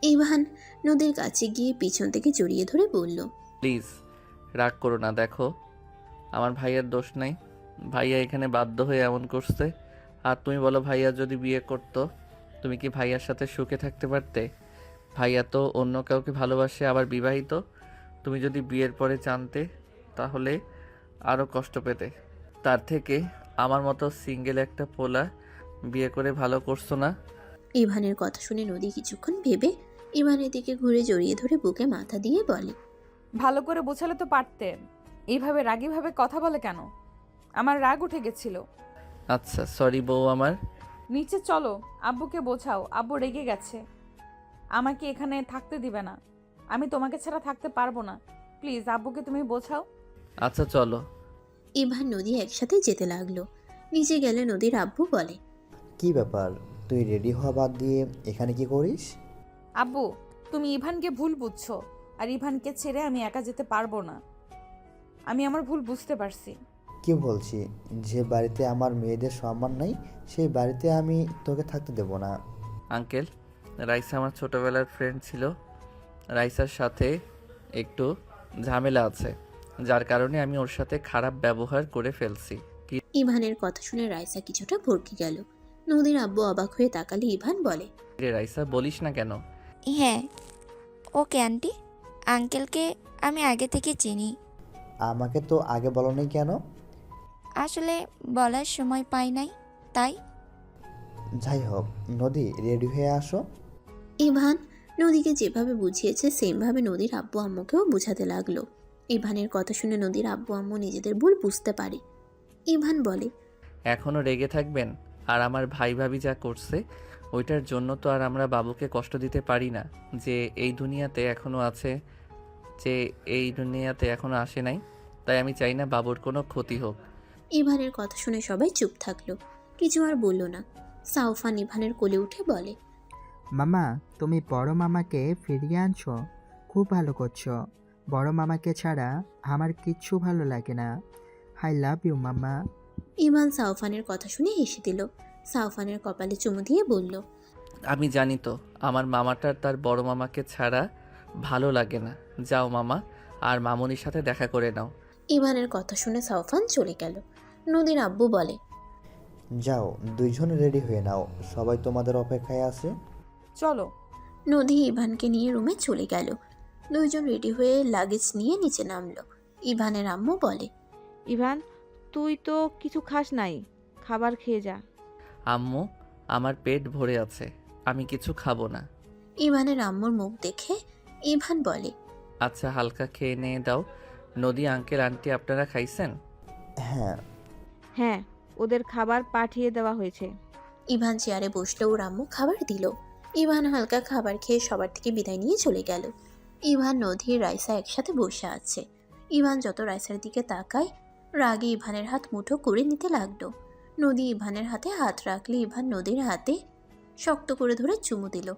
ইভান নদীর কাছে গিয়ে পিছন থেকে জড়িয়ে ধরে বলল, প্লিজ রাগ করো না। দেখো, আমার ভাইয়ার দোষ নাই। ভাইয়া এখানে বাধ্য হয়ে এমন করছে। আর তুমি বলো, ভাইয়া যদি বিয়ে করতো, তুমি কি ভাইয়ার সাথে সুখে থাকতে পারতে? ভাইয়া তো অন্য কাউকে ভালোবাসে, আবার বিবাহিত। তুমি যদি বিয়ের পরে জানতে, তাহলে আরও কষ্ট পেতে। তার থেকে আমার মতো সিঙ্গেল একটা পোলা বিয়ে করে ভালো করছো না? ইভানের কথা শুনে নদী কিছুক্ষণ ভেবে ইভানের দিকে ঘুরে জড়িয়ে ধরে বুকে মাথা দিয়ে বলে, ভালো করে বোঝালে তো পারতে। এইভাবে রাগীভাবে কথা বলে কেন? আমার রাগ উঠে গেছিল। আচ্ছা সরি বউ আমার। নিচে চলো, আব্বুকে বোঝাও। আব্বু রেগে গেছে, আমাকে এখানে থাকতে দিবে না। আমি তোমাকে ছাড়া থাকতে পারবো না। প্লিজ আব্বুকে তুমি বোঝাও। আচ্ছা চলো। ইভান নদী একসাথে যেতে লাগলো। নিচে গেলে নদীর আব্বু বলে, কি ব্যাপার, তুই রেডি হওয়া বাদ দিয়ে এখানে কি করিস? আব্বু, তুমি ইভানকে ভুল বুঝছো, আর ইভানকে ছেড়ে আমি একা যেতে পারবো না। আমি আমার ভুল বুঝতে পারছি। কি বলছি? যে বাড়িতে আমার মেয়েদের সম্মান নাই, সেই বাড়িতে আমি তোকে থাকতে দেব না। আঙ্কেল, রাইসা আমার ছোটবেলার ফ্রেন্ড ছিল। রাইসার সাথে একটু ঝামেলা আছে, যার কারণে আমি ওর সাথে খারাপ ব্যবহার করে ফেলছি। ইভানের কথা শুনে রাইসা কিছুটা ভরকে গেল। নদীর আব্বু অবাক হয়ে তাকালে ইভান বলে, রে রাইসা, বলিস না কেন? হ্যাঁ, ওকে আন্টি, আঙ্কেলকে আমি আগে থেকে চিনি। আমাকে তো আগে বলোনি কেন? আসলে বলার সময় পাই নাই, তাই। যাই হোক, নদী রেডি হয়ে আসো। ইভান নদীকে যেভাবে বুঝিয়েছে সেমভাবে নদীর আব্বু আম্মুকেও বুঝাতে লাগলো। ইভানের কথা শুনে নদীর আব্বু আম্মু নিজেদের ভুল বুঝতে পারে। ইভান বলে, এখনও রেগে থাকবেন? আর আমার ভাই ভাবি যা করছে, ওইটার জন্য তো আর আমরা বাবুকে কষ্ট দিতে পারি না। যে এই দুনিয়াতে এখনও আছে, যে এই দুনিয়াতে এখনও আসে নাই, তাই আমি চাই না বাবুর কোনো ক্ষতি হোক। ইভানের কথা শুনে সবাই চুপ থাকলো, কিছু আর বলল না। সাউফান ইভানের কোলে উঠে বলে, মামা, তুমি বড় মামাকে ফিরিয়ে আনছো, খুব ভালো করছো। বড় মামাকে ছাড়া আমার কিচ্ছু ভালো লাগে না। আই লাভ ইউ মামা। ইভান সাউফানের কথা শুনে হেসে দিল। সাউফানের কপালে চুমু দিয়ে বলল, আমি জানি তো, আমার মামাটার তার বড় মামাকে ছাড়া ভালো লাগে না। যাও মামা, আর মামুনির সাথে দেখা করে নাও। ইভানের কথা শুনে সাউফান চলে গেল। নদীর আব্বু বলে, যাও, দুইজন রেডি হয়ে নাও, সবাই তোমাদের অপেক্ষায় আছে। চলো। নদী ইভানকে নিয়ে রুমে চলে গেল। দুইজন রেডি হয়ে লাগেজ নিয়ে নিচে নামলো। ইভানের আম্মু বলে, ইভান, তুই তো কিছু খাস নাই, খাবার খেয়ে যা। আম্মু, আমার পেট ভরে আছে, আমি কিছু খাবো না। ইভানের আম্মুর মুখ দেখে ইভান বলে, আচ্ছা হালকা খেয়ে নিয়ে দাও। নদী আঙ্কেল আন্টি আপনারা খাইছেন? হ্যাঁ। হ্যাঁ, ওদের খাবার পাঠিয়ে দেওয়া হয়েছে। ইভান চেয়ারে বসলো, ওর আম্মু খাবার দিল। ইভান হালকা খাবার খেয়ে সবার থেকে বিদায় নিয়ে চলে গেল। ইভান, নদী, রাইসা একসাথে বসে আছে। ইভান যত রাইসার দিকে তাকায়, রাগে ইভানের হাত মুঠো করে নিতে লাগলো। নদী ইভানের হাতে হাত রাখলে ইভান নদীর হাতে শক্ত করে ধরে চুমু দিল।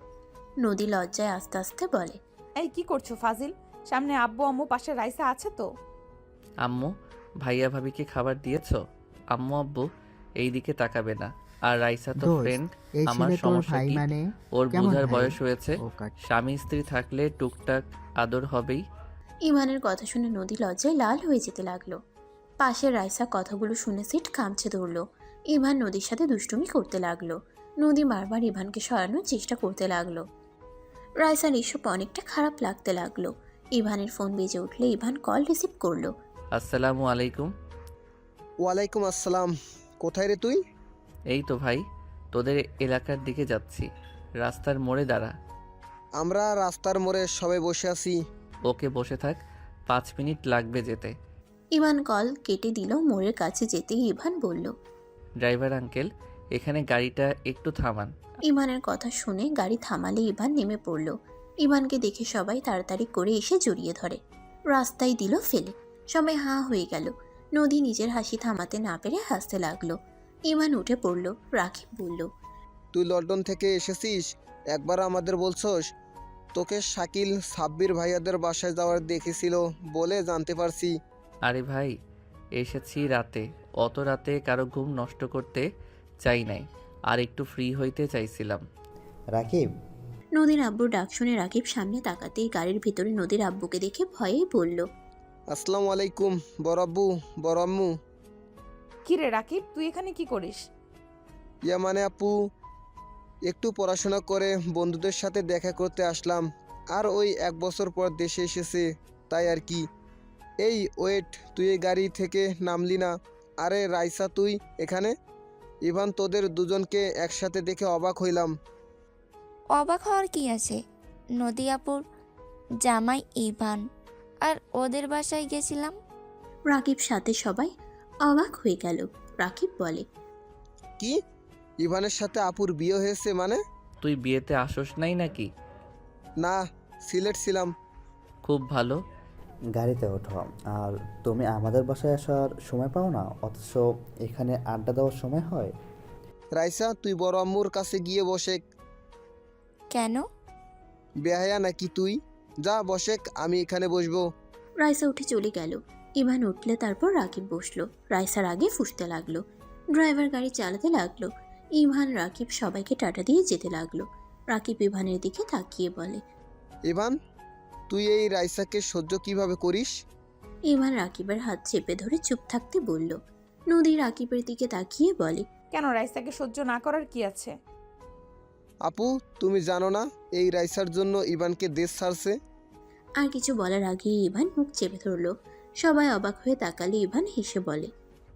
নদী লজ্জায় আস্তে আস্তে বলে, এই কি করছো ফাজিল? সামনে আব্বু আম্মু, পাশে রাইসা আছে তো? আম্মু, ভাইয়া ভাবিকে খাবার দিয়েছো? আম্মু আব্বু এই দিকে তাকাবে না। আর রাইসা তো দোস্ত, ফ্রেন্ড, এই আমার ছেলে তোর সমস্যা ভাই কি? মানে? ওর কেমন বোঝার ভাই? বয়স হয়েছে। ও কাট। স্বামী স্ত্রী থাকলে টুকটাক আদর হবেই। ইভানের কথা শুনে নদী লজ্জায় লাল হয়ে যেতে লাগলো। পাশের রাইসা কথাগুলো শুনে সিট কামছে ধরলো। ইভান নদীর সাথে দুষ্টুমি করতে লাগলো। নদী বারবার ইভানকে সরানোর চেষ্টা করতে লাগলো। রাইসার এসব অনেকটা খারাপ লাগতে লাগলো। ইভানের ফোন বেজে উঠলে ইভান কল রিসিভ করলো। আসসালামু আলাইকুম। ওয়ালাইকুম আসসালাম। কোথায় রে তুই? এই তো ভাই, তোদের এলাকার দিকে যাচ্ছি। রাস্তার মোড়ে দাঁড়া। আমরা রাস্তার মোড়ে সবাই বসে আছি। ওকে, বসে থাক, 5 মিনিট লাগবে যেতে। ইভান কল কেটে দিল। মোড়ের কাছে যেতেই ইভান বলল। ড্রাইভার আঙ্কেল, এখানে গাড়িটা একটু থামান। ইভানের কথা শুনে গাড়ি থামালে ইভান নেমে পড়ল। ইভানকে দেখে সবাই তাড়াতাড়ি করে এসে জড়িয়ে ধরে। রাস্তায় দিল ফেলে। সবাই হাঁ হয়ে গেল। নদী নিজের হাসি থামাতে না পেরে হাসতে লাগলো। ইভান উঠে পড়ল। রাকিব বলল, তুই লন্ডন থেকে এসেছিস, একবার আমাদের বলছস? তোকে শাকিল সাব্বির ভাইয়াদের বাসায় যাওয়ার দেখেছিল বলে জানতে পারছি। আরে ভাই, এসেছি রাতে। অত রাতে কারো ঘুম নষ্ট করতে চাই নাই, আর একটু ফ্রি হইতে চাইছিলাম। রাকিব, নদীর আব্বুর ডাক শুনে রাকিব সামনে তাকাতেই গাড়ির ভিতরে নদীর আব্বুকে দেখে ভয়ে বলল, আসসালামু আলাইকুম বড় আব্বু, বড় আম্মু। কি রে রাকিব, তুই এখানে কি করিস? ইয়া মানে আপু, একটু পড়াশোনা করে বন্ধুদের সাথে দেখা করতে আসলাম। আর ওই 1 বছর পর দেশে এসেছে, তাই আর কি। এই ওয়েট, তুই এই গাড়ি থেকে নামলি না? আরে রাইসা, তুই এখানে? ইভান, তোদের দুজনকে একসাথে দেখে অবাক হইলাম। অবাক হওয়ার কি আছে? নদী আপুর জামাই ইভান, আর ওদের বাসায় গেছিলাম। রাকিব সাথে সবাই অবাক হয়ে গেল। রাকিব বলে, কি? ইভানের সাথে আপুর বিয়ে হয়েছে মানে? তুই বিয়েতে আসোস নাই নাকি? না, সিলেট ছিলাম। খুব ভালো। গাড়িতে ওঠো। আর তুমি আমাদের বাসায় আসার সময় পাও না, অথচ এখানে আড্ডা দেওয়ার সময় হয়। রাইসা, তুই বড় আম্মুর কাছে গিয়ে বসে। কেন? বেহায়া নাকি তুই? যা বসেক, আমি এখানে বসবো। রাইসা উঠে চলে গেল। ইভান উঠলে তারপর রাকিব বসলো। রাইসার আগে ফুঁসতে লাগলো। ড্রাইভার গাড়ি চালাতে লাগলো। ইভান রাকিব সবাইকে টাটা দিয়ে যেতে লাগলো। রাকিব ইভানের দিকে তাকিয়ে বলে, ইভান, তুই এই রাইসাকে সহ্য কিভাবে করিস? ইভান রাকিবের হাত চেপে ধরে চুপ থাকতে বলল। নদী রাকিবের দিকে তাকিয়ে বলে, কেন, রাইসাকে সহ্য না করার কি আছে? আপু, তুমি জানো না এই রাইসার জন্য ইভানকে দেশ ছাড়ছে? আর কিছু বলার আগে ইভান মুখ চেপে ধরল। সবাই অবাক হয়ে তাকালে ইভান হেসে বলে,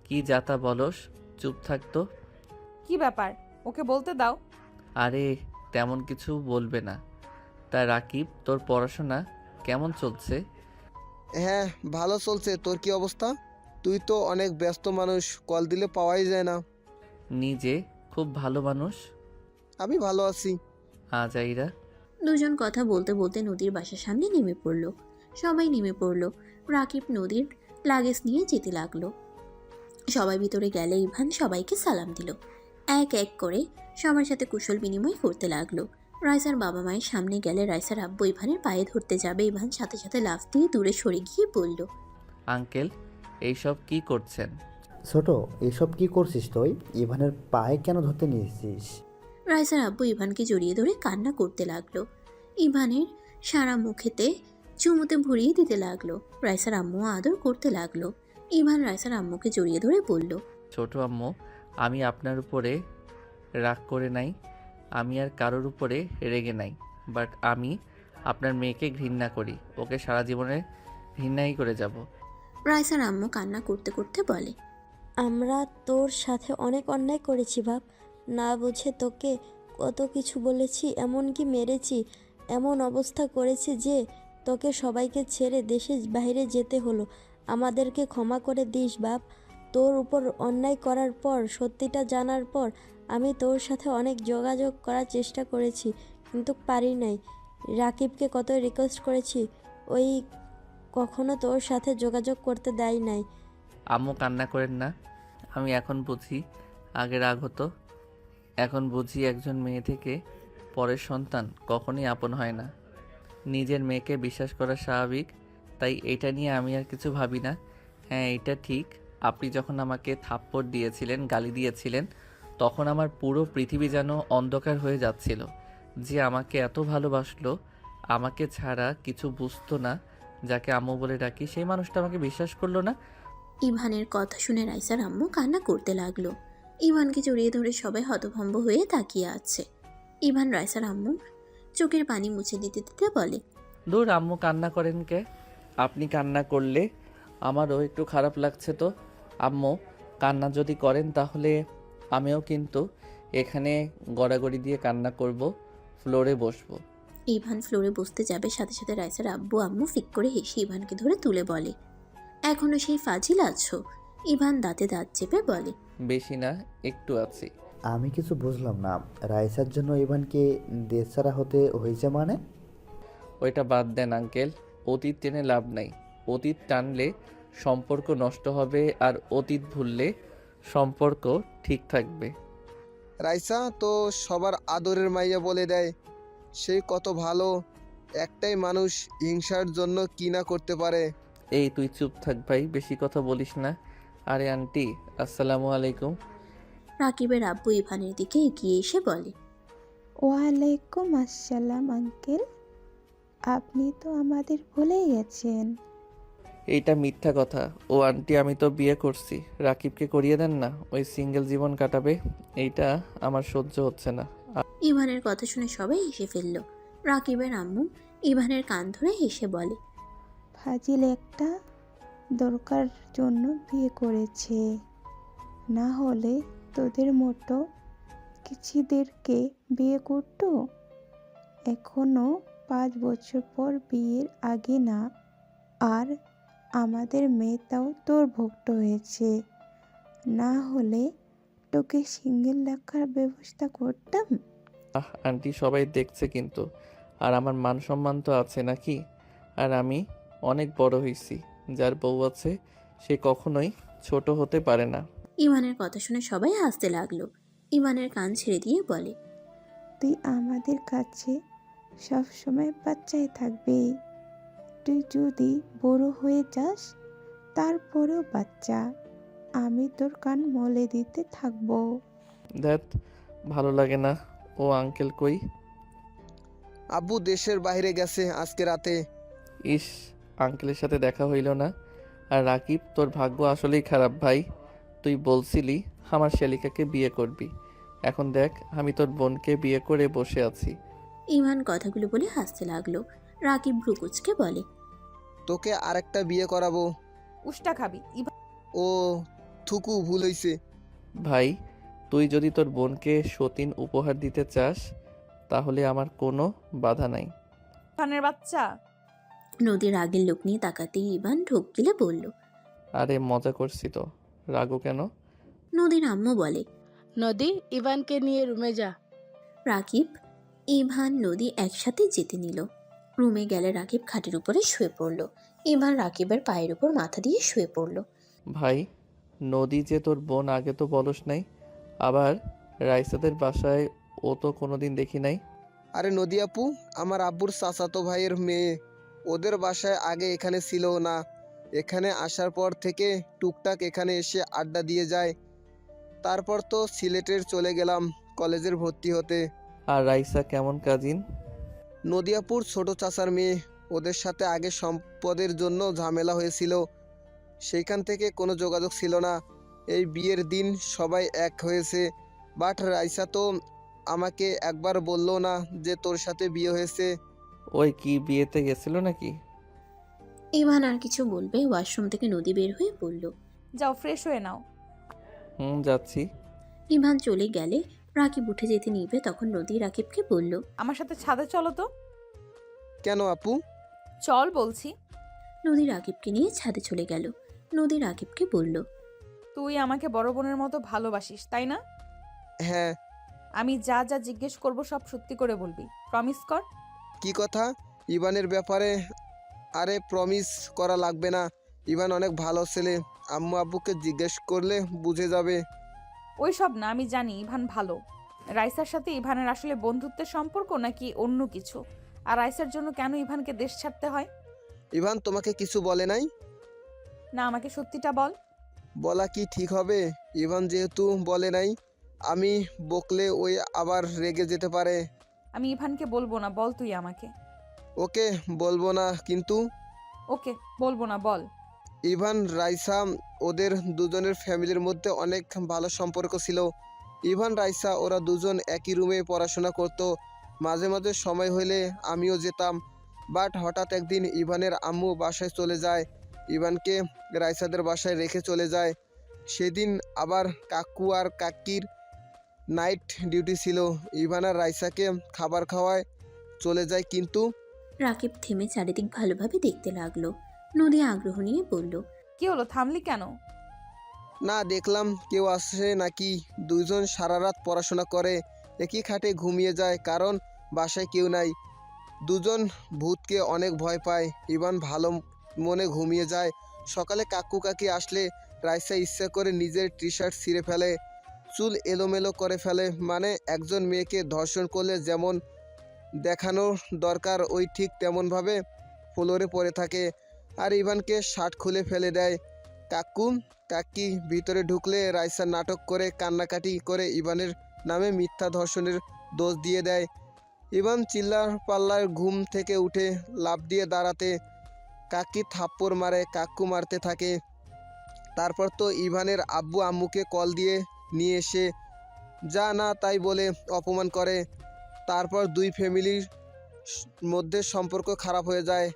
কি যাতা বলস, চুপ থাকতো। কি ব্যাপার, ওকে বলতে দাও। আরে তেমন কিছু বলবে না। তা রাকিব, তোর পড়াশোনা কেমন চলছে? হ্যাঁ, ভালো চলছে। তোর কি অবস্থা? তুই তো অনেক ব্যস্ত মানুষ, কল দিলে পাওয়াই যায় না। নিজে খুব ভালো মানুষ। আমি ভালো আছি। আজাইরা। দুজন কথা বলতে বলতে নদীর বাসার সামনে নেমে পড়ল। সবাই নেমে পড়ল। রাকিব নদীর লাগেজ নিয়ে যেতে লাগলো। সবাই ভিতরে গেলে ইভান সবাইকে সালাম দিল। এক এক করে সবার সাথে কুশল বিনিময় করতে লাগলো। রাইসার বাবা মায়ের সামনে গেলে রাইসার আব্বু ইভানের পায়ে ধরতে যাবে, ইভান সাথে সাথে লাফ দিয়ে দূরে সরে গিয়ে বলল, আঙ্কেল, এইসব কি করছেন? ছোট, এসব কি করছিস তুই? ইভানের পায়ে কেন ধরতে নিয়েছিস? রাইসার আব্বু ইভানকে জড়িয়ে ধরে কান্না করতে লাগলো। ইভানের সারা মুখেতে চুমুতে ভরিয়ে দিতে লাগলো। রাইসার আম্মু আদর করতে লাগলো। ইভান রাইসার আম্মুকে জড়িয়ে ধরে বলল, ছোট আম্মু, আমি আপনার উপরে রাগ করে নাই, আমি আর কারোর উপরে রেগে নাই, বাট আমি আপনার মেয়েকে ঘৃণা করি। ওকে সারা জীবনে ঘৃণাই করে যাব। রাইসার আম্মু কান্না করতে করতে বলে, আমরা তোর সাথে অনেক অন্যায় করেছি বাপ, না বুঝে তোকে কত কিছু বলেছি, এমনকি মেরেছি, এমন অবস্থা করেছি যে তোকে সবাইকে ছেড়ে দেশের বাইরে যেতে হলো। আমাদেরকে ক্ষমা করে দিস বাপ। তোর উপর অন্যায় করার পর, সত্যিটা জানার পর আমি তোর সাথে অনেক যোগাযোগ করার চেষ্টা করেছি, কিন্তু পারি নাই। রাকিবকে কত রিকোয়েস্ট করেছি, ওই কখনো তোর সাথে যোগাযোগ করতে দেয় নাই। আম্মু, কান্না করেন না। আমি এখন বুঝি, আগে রাগ হতো, এখন বুঝি একজন মেয়ে থেকে পরের সন্তান কখনই আপন হয় না। নিজের মেয়েকে বিশ্বাস করা স্বাভাবিক, তাই এটা নিয়ে আমি আর কিছু ভাবি না। হ্যাঁ, এটা ঠিক, আপনি যখন আমাকে থাপ্পড় দিয়েছিলেন, গালি দিয়েছিলেন, তখন আমার পুরো পৃথিবী যেন অন্ধকার হয়ে যাচ্ছিল। যে আমাকে এত ভালোবাসলো, আমাকে ছাড়া কিছু বুঝতো না, যাকে আম্মু বলে ডাকি, সেই মানুষটা আমাকে বিশ্বাস করলো না। ইভানের কথা শুনে রাইসার আম্মু কান্না করতে লাগলো। ইভানকে জড়িয়ে ধরে সবাই হতভম্ব হয়ে তাকিয়ে আছে। ইভান রাইসার আম্মু চোখের পানি মুছে দিতে দিতে বলে, দূর, আম্মু কান্না করেন কে? আপনি কান্না করলে আমারও একটু খারাপ লাগছে তো। আম্মু কান্না যদি করেন তাহলে আমিও কিন্তু এখানে গড়াগড়ি দিয়ে কান্না করব, ফ্লোরে বসবো। ইভান ফ্লোরে বসতে যাবে, সাথে সাথে রাইসার আব্বু আম্মু ফিক করে হেসে ইভানকে ধরে তুলে বলে, এখনো সেই ফাজিল আছো? ইভান দাঁতে দাঁত চেপে বলে, বেশি না, একটু আছি। আমি কিছু বুঝলাম না, রাইসার জন্য ইভানকে দেশছাড়া হতে হয়েছে মানে? ওইটা বাদ দেন আঙ্কেল, অতীত টেনে লাভ নাই। অতীত টানলে সম্পর্ক নষ্ট হবে, আর অতীত ভুললে সম্পর্ক ঠিক থাকবে। রাইসা তো সবার আদরের মাইয়া বলে দেয়, সে কত ভালো, একটাই মানুষ হিংসার জন্য কি না করতে পারে। এই তুই চুপ থাক ভাই, বেশি কথা বলিস না। আরে আন্টি, আসসালামু আলাইকুম। রাকিবের আব্বু ইভানের দিকে এগিয়ে এসে বলে, ওয়ালাইকুম আসসালাম আঙ্কেল, আপনি তো আমাদের ভুলেই গেছেন। এইটা মিথ্যা কথা। ও আন্টি, আমি তো বিয়ে করছি, রাকিবকে করিয়ে দেন না, ওই সিঙ্গেল জীবন কাটাবে। এইটা আমার সহ্য হচ্ছে না। ইভানের কথা শুনে সবাই হেসে ফেলল। রাকিবের আম্মু ইভানের কান ধরে হেসে বলে, ফাজিল একটা দরকার জন্য বিয়ে করেছে, না হলে তোদের মতো কিছুদেরকে বিয়ে করতো। এখনো 5 বছর পর বিয়ের আগে না, আর আমাদের মেয়েটাও তোর ভক্ত হয়েছে, না হলে তোকে সিঙ্গেল রাখার ব্যবস্থা করতাম। আন্টি, সবাই দেখছে কিন্তু, আর আমার মান সম্মান তো আছে নাকি? আর আমি অনেক বড় হয়েছি, যার বউ আছে সে কখনোই ছোট হতে পারে না। ইভানের কথা শুনে সবাই হাসতে লাগলো। ইভানের কান ছেড়ে দিয়ে বলে, তুই আমাদের কাছে সব সময় বাচ্চাই থাকবি। তুই যদি বড় হয়ে যাস তারপরেও বাচ্চা, আমি তোর কান মলে দিতে থাকবো। দ্যাট ভালো লাগে না। ও আঙ্কেল কই? আব্বু দেশের বাইরে গেছে আজকে রাতে। ইস, আঙ্কেলের সাথে দেখা হইল না। আর রাকিব, তোর ভাগ্য আসলেই খারাপ ভাই। তুই বলছিলি আমার শালিকাকে বিয়ে করবি, এখন দেখ আমি তোর বোনকে বিয়ে করে বসে আছি। ইভান কথাগুলো বলে হাসতে লাগলো। রাকিব ভ্রুকুচকে বলে, তোকে আরেকটা বিয়ে করাবো। উষ্টা খাবি? ও থুকু, ভুল হইছে। ভাই, তুই যদি তোর বোনকে সতীন উপহার দিতে চাস তাহলে আমার কোনো বাধা নাই। ইভানের বাচ্চা। নদীর আগের লোক নিয়ে তাকাতেই ইভান ঢোক গিলে বলল, আরে মজা করছি তো, রাগো কেন? নদীর আম্মু বলে, নদী, ইভানকে নিয়ে রুমে যা। রাকিব, ইভান, নদী একসাথে যেতে নিল। রুমে গেলে রাকিব খাটের উপরে শুয়ে পড়ল। ইভান রাকিবের পায়ের উপর মাথা দিয়ে শুয়ে পড়ল। ভাই, নদী যে তোর বোন, আগে তো বলস নাই। আবার রাইসাদের বাসায় ও তো কোনোদিন দেখি নাই। আরে নদী আপু, আমার আব্বুর চাচাতো ভাইয়ের মেয়ে, ওদের বাসায় আগে এখানে ছিল না, এখানে আসার পর থেকে টুকটাক এখানে এসে আড্ডা দিয়ে যায়। তারপর তো সিলেটের চলে গেলাম কলেজের ভর্তি হতে। আর রাইসা কেমন কাজিন? নদিয়াপুর ছোট চাচার মেয়ে, ওদের সাথে আগে সম্পদের জন্য ঝামেলা হয়েছিল, সেইখান থেকে কোনো যোগাযোগ ছিল না। এই বিয়ের দিন সবাই এক হয়েছে, বাট রাইসা তো আমাকে একবার বললো না যে তোর সাথে বিয়ে হয়েছে। ওই কি বিয়েতে গেছিল নাকি? ইভান আর কিছু বলবে, ওয়াশরুম থেকে নদী বের হয়ে বলল, যাও ফ্রেশ হয়ে নাও। যাচ্ছি। ইভান চলে গেলে রাকিব উঠে যেতে নিবে, তখন নদী রাকিবকে বলল, আমার সাথে ছাদে চলো তো। কেন আপু? চল বলছি। নদী রাকিবকে নিয়ে ছাদে চলে গেল। নদী রাকিবকে বলল, তুই আমাকে বড় বোনের মতো ভালোবাসিস, তাই না? হ্যাঁ। আমি যা যা জিজ্ঞেস করব সব সত্যি করে বলবি, প্রমিস কর। কি কথা? ইভানের ব্যাপারে? আরে প্রমিস করা লাগবে না, ইভান অনেক ভালো ছেলে, আম্মু আব্বুকে জিজ্ঞেস করলে বুঝে যাবে। ওই সব না, আমি জানি ইভান ভালো। রাইসার সাথে ইভানের আসলে বন্ধুত্বের সম্পর্ক নাকি অন্য কিছু, আর রাইসার জন্য কেন ইভানকে দেশ ছাড়তে হয়? ইভান তোমাকে কিছু বলে নাই? না, আমাকে সত্যিটা বল। বলা কি ঠিক হবে? ইভান যেহেতু বলে নাই, আমি বকলে ওই আবার রেগে যেতে পারে। আমি ইভানকে বলবো না, বল তুই আমাকে। ওকে বলবো না কিন্তু। ওকে বলবো না, বল। ইভান রাইসা ওদের দুজনের ফ্যামিলির মধ্যে অনেক ভালো সম্পর্ক ছিল। ইভান রাইসা ওরা দুজন একই রুমে পড়াশোনা করত। মাঝে মাঝে সময় হলে আমিও যেতাম। বাট হঠাৎ একদিন ইভানের আম্মু বাসায় চলে যায়, ইভানকে রাইসাদের বাসায় রেখে চলে যায়। সেদিন আবার কাকু আর কাকির নাইট ডিউটি ছিল। ইভান আর রাইসাকে খাবার খাওয়ায় চলে যায় কিন্তু। রাকিব থেমে চারিদিক ভালোভাবে দেখতে লাগলো। নদী আগ্রহ নিয়ে বলল, কি হলো, থামলি কেন? না, দেখলাম কেউ আসে নাকি। দুজন সারা রাত পড়াশোনা করে, একই খাটে ঘুমিয়ে যায়, কারণ বাসায় কেউ নাই। দুজন ভূতকে অনেক ভয় পায়। ইভান ভালো মনে ঘুমিয়ে যায়। সকালে কাকু কাকি আসলে রাইসা ইচ্ছা করে নিজের টি শার্ট ছিঁড়ে ফেলে, চুল এলোমেলো করে ফেলে। মানে একজন মেয়েকে ধর্ষণ করলে যেমন দেখানো দরকার ওই ঠিক তেমনভাবে ফ্লোরে পড়ে থাকে। আর ইভানকে শার্ট খুলে ফেলে দেয়। কাকু কাকি ভিতরে ঢুকলে রাইসা নাটক করে কান্নাকাটি করে ইভানের নামে মিথ্যা ধর্ষণের দোষ দিয়ে দেয়। ইভান চিল্লার পাল্লার ঘুম থেকে উঠে লাফ দিয়ে দাঁড়াতে, কাকি থাপ্পড় মারে, কাকু মারতে থাকে। তারপর তো ইভানের আব্বু আম্মুকে কল দিয়ে নিয়ে এসে যা না তাই বলে অপমান করে। তারপর দুই ফ্যামিলির মধ্যে সম্পর্ক খারাপ হয়ে যায়।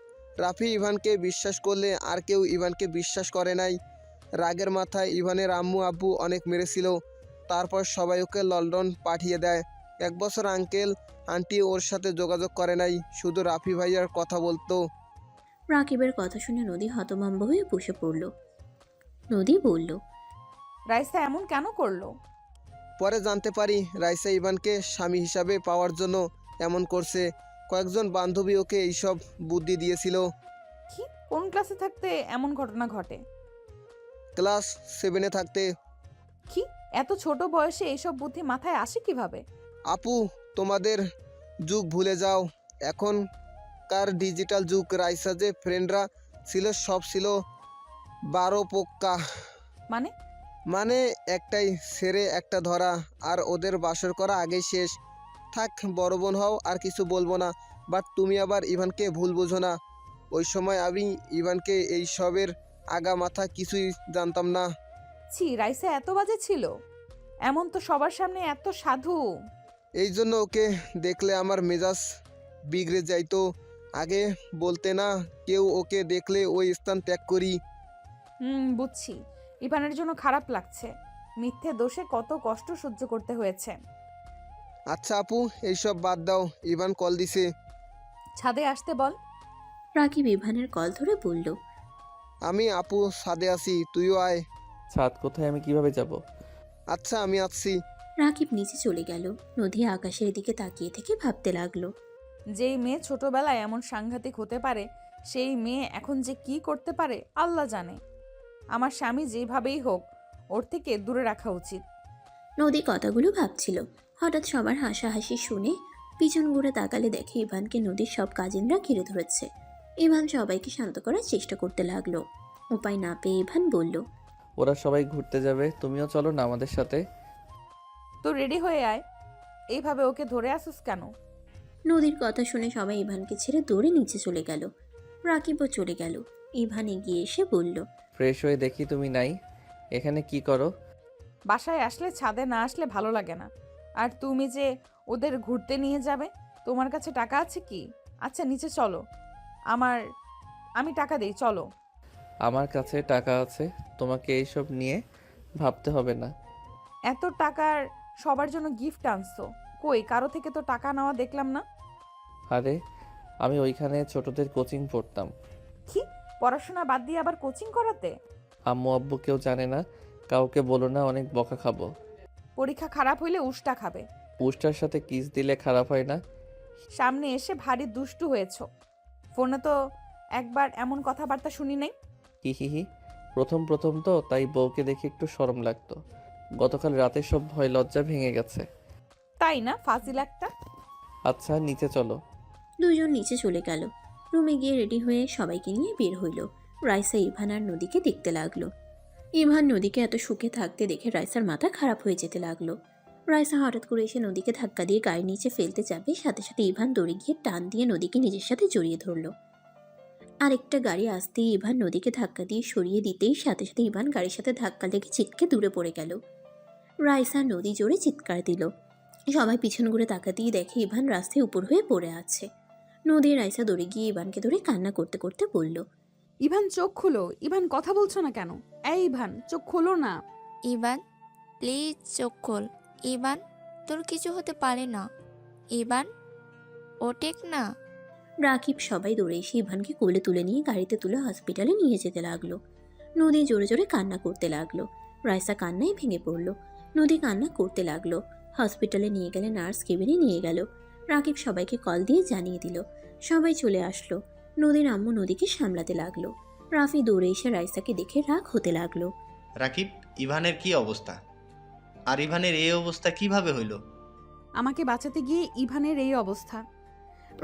রাফি ইভানকে বিশ্বাস করলে আর কেউ ইভানকে বিশ্বাস করে নাই। রাগের মাথায় ইভানের আম্মু আব্বু অনেক মেরেছিল। তারপর সবাই ওকে লন্ডন পাঠিয়ে দেয়। 1 বছর আঙ্কেল আন্টি ওর সাথে যোগাযোগ করে নাই, শুধু রাফি ভাইয়ার কথা বলতো। রাকিবের কথা শুনে নদী হতভম্ব হয়ে বসে পড়ল। নদী বলল, রাইসা এমন কেন করলো? পরে জানতে পারি রাইসা ইভানকে স্বামী হিসাবে পাওয়ার জন্য এমন করছে। কয়েকজন বান্ধবী ওকে এইসব বুদ্ধি দিয়েছিল। কি, কোন ক্লাসে থাকতে এমন ঘটনা ঘটে? ক্লাস 7-এ থাকতে। কি, এত ছোট বয়সে এইসব বুদ্ধি মাথায় আসে কিভাবে? আপু, তোমাদের যুগ ভুলে যাও, এখনকার ডিজিটাল যুগ। রাইসা যে ফ্রেন্ডরা ছিল সব ছিল 12 পোক্কা। মানে? মানে একটাই ছেড়ে একটা ধরা, আর ওদের বাসর করা আগেই শেষ। থাক, বড় বোন হও, আর কিছু বলবো না। বাট তুমি আবার ইভানকে ভুল বোঝো না। ওই সময় আমি ইভানকে এই সবের আগা মাথা কিছুই জানতাম না। ছি, রাইসা এত বাজে ছিল? এমন তো সবার সামনে এত সাধু। এই জন্য ওকে দেখলে আমার মেজাজ বিগড়ে যাইতো। আগে বলতে না, কেউ ওকে দেখলে ওই স্থান ত্যাগ করি। বুঝছি। ইভানের জন্য খারাপ লাগছে। মিথ্যে দোষে কত কষ্ট সহ্য করতে হয়েছে। আচ্ছা আপু, এইসব বাদ দাও, ইভান কল দিছে। ছাদে আসতে বল। রাকিব ইভানের কল ধরে বলল, আমি আপু ছাদে আছি, তুইও আয়। ছাদ কোথায়, আমি কিভাবে যাব? আচ্ছা, আমি আসছি। রাকিব নিচে চলে গেল। নদী আকাশের দিকে তাকিয়ে থেকে ভাবতে লাগলো, যেই মেয়ে ছোটবেলায় এমন সাংঘাতিক হতে পারে, সেই মেয়ে এখন যে কি করতে পারে আল্লাহ জানে। আমার স্বামী যেভাবেই হোক ওর থেকে দূরে রাখা উচিত। নদী কথাগুলো ভাবছিল। হঠাৎ সবার হাসাহাসি শুনে পিছন ঘুরে তাকালে দেখে ইভানকে নদীর সব কাজিনরা ঘিরে ধরেছে। ইভান সবাইকে শান্ত করার চেষ্টা করতে লাগলো। উপায় না পেয়ে ইভান বলল, ওরা সবাই ঘুরতে যাবে, তুমিও চলো না আমাদের সাথে। তো রেডি হয়ে আয়। এইভাবে ওকে ধরে আসিস কেন? নদীর কথা শুনে সবাই ইভানকে ছেড়ে দৌড়ে নিচে চলে গেল। রাকিবও চলে গেল। ইভান এগিয়ে এসে বলল, ফ্রেশ হয়ে দেখি তুমি নাই, এখানে কি করো? বাসায় আসলে ছাদে না আসলে ভালো লাগে না। আর তুমি যে ওদের ঘুরতে নিয়ে যাবে, তোমার কাছে টাকা আছে কি? আচ্ছা নিচে চলো, আমি টাকা দেই, চলো। আমার কাছে টাকা আছে, তোমাকে এইসব নিয়ে ভাবতে হবে না। এত টাকার সবার জন্য গিফট আনছো, কই কারো থেকে তো টাকা নেওয়া দেখলাম না। আরে আমি ওইখানে ছোটদের কোচিং পড়তাম। কি, পড়াশোনা বাদ দিয়ে আবার কোচিং করাতে? আম্মু আব্বু কেউ জানে না, কাউকে বলো না, অনেক বকা খাবো। পরীক্ষা খারাপ হইলে উষ্টা খাবে। পুষ্টার সাথে কিস দিলে খারাপ হয় না? সামনে এসে ভারী দুষ্টু হয়েছো। ফোনে তো একবার এমন কথাবার্তা শুনি নাই। হি প্রথম প্রথম তো, তাই বউকে দেখে একটু শরম লাগতো। গতকাল রাতে সব ভয় লজ্জা ভেঙে গেছে। তাই না, ফাজিল একটা। আচ্ছা নিচে চলো। দুজন নিচে চলে গেল। রুমে গিয়ে রেডি হয়ে সবাইকে নিয়ে বের হইল। রাইসা ইভান আর নদীকে দেখতে লাগলো। ইভান নদীকে এত সুখে থাকতে দেখে রাইসার মাথা খারাপ হয়ে যেতে লাগলো। রাইসা হঠাৎ করে এসে নদীকে ধাক্কা দিয়ে গাড়ির নিচে ফেলতে যাবে, সাথে সাথে ইভান দৌড়ে গিয়ে টান দিয়ে নদীকে নিজের সাথে জড়িয়ে ধরল। আরেকটা গাড়ি আসতেই ইভান নদীকে ধাক্কা দিয়ে সরিয়ে দিতেই সাথে সাথে ইভান গাড়ির সাথে ধাক্কা লেগে ছিটকে দূরে পড়ে গেল। রাইসা নদী জোরে চিৎকার দিল। সবাই পিছন ঘুরে তাকাতেই দেখে ইভান রাস্তায় উপর হয়ে পড়ে আছে। নদী রাইসা দৌড়ে গিয়ে ইভানকে ধরে কান্না করতে করতে বলল, ইভান চোখ খুলো। ইভান কথা বলছো না কেন? এই ইভান চোখ খোলো না। ইভান প্লিজ চোখ খোল। ইভান তোর কিছু হতে পারে না। ইভান ওঠেক না। রাকিব সবাই দৌড়ে এসে ইভানকে কোলে তুলে নিয়ে গাড়িতে তুলে হসপিটালে নিয়ে যেতে লাগলো। নদী জোরে জোরে কান্না করতে লাগলো। রাইসা কান্নায় ভেঙে পড়ল। নদী কান্না করতে লাগলো। হসপিটালে নিয়ে গেলে নার্স কেবিনে নিয়ে গেল। রাকিব সবাইকে কল দিয়ে জানিয়ে দিল। সবাই চলে আসলো। নদীর আম্মু নদীকে সামলাতে লাগলো। রাফি দৌড়ে এসে রাইসাকে দেখে রাগ হতে লাগলো। রাকিব, ইভানের কি অবস্থা? আর ইভানের এই অবস্থা কিভাবে হইল? আমাকে বাঁচাতে গিয়ে ইভানের এই অবস্থা।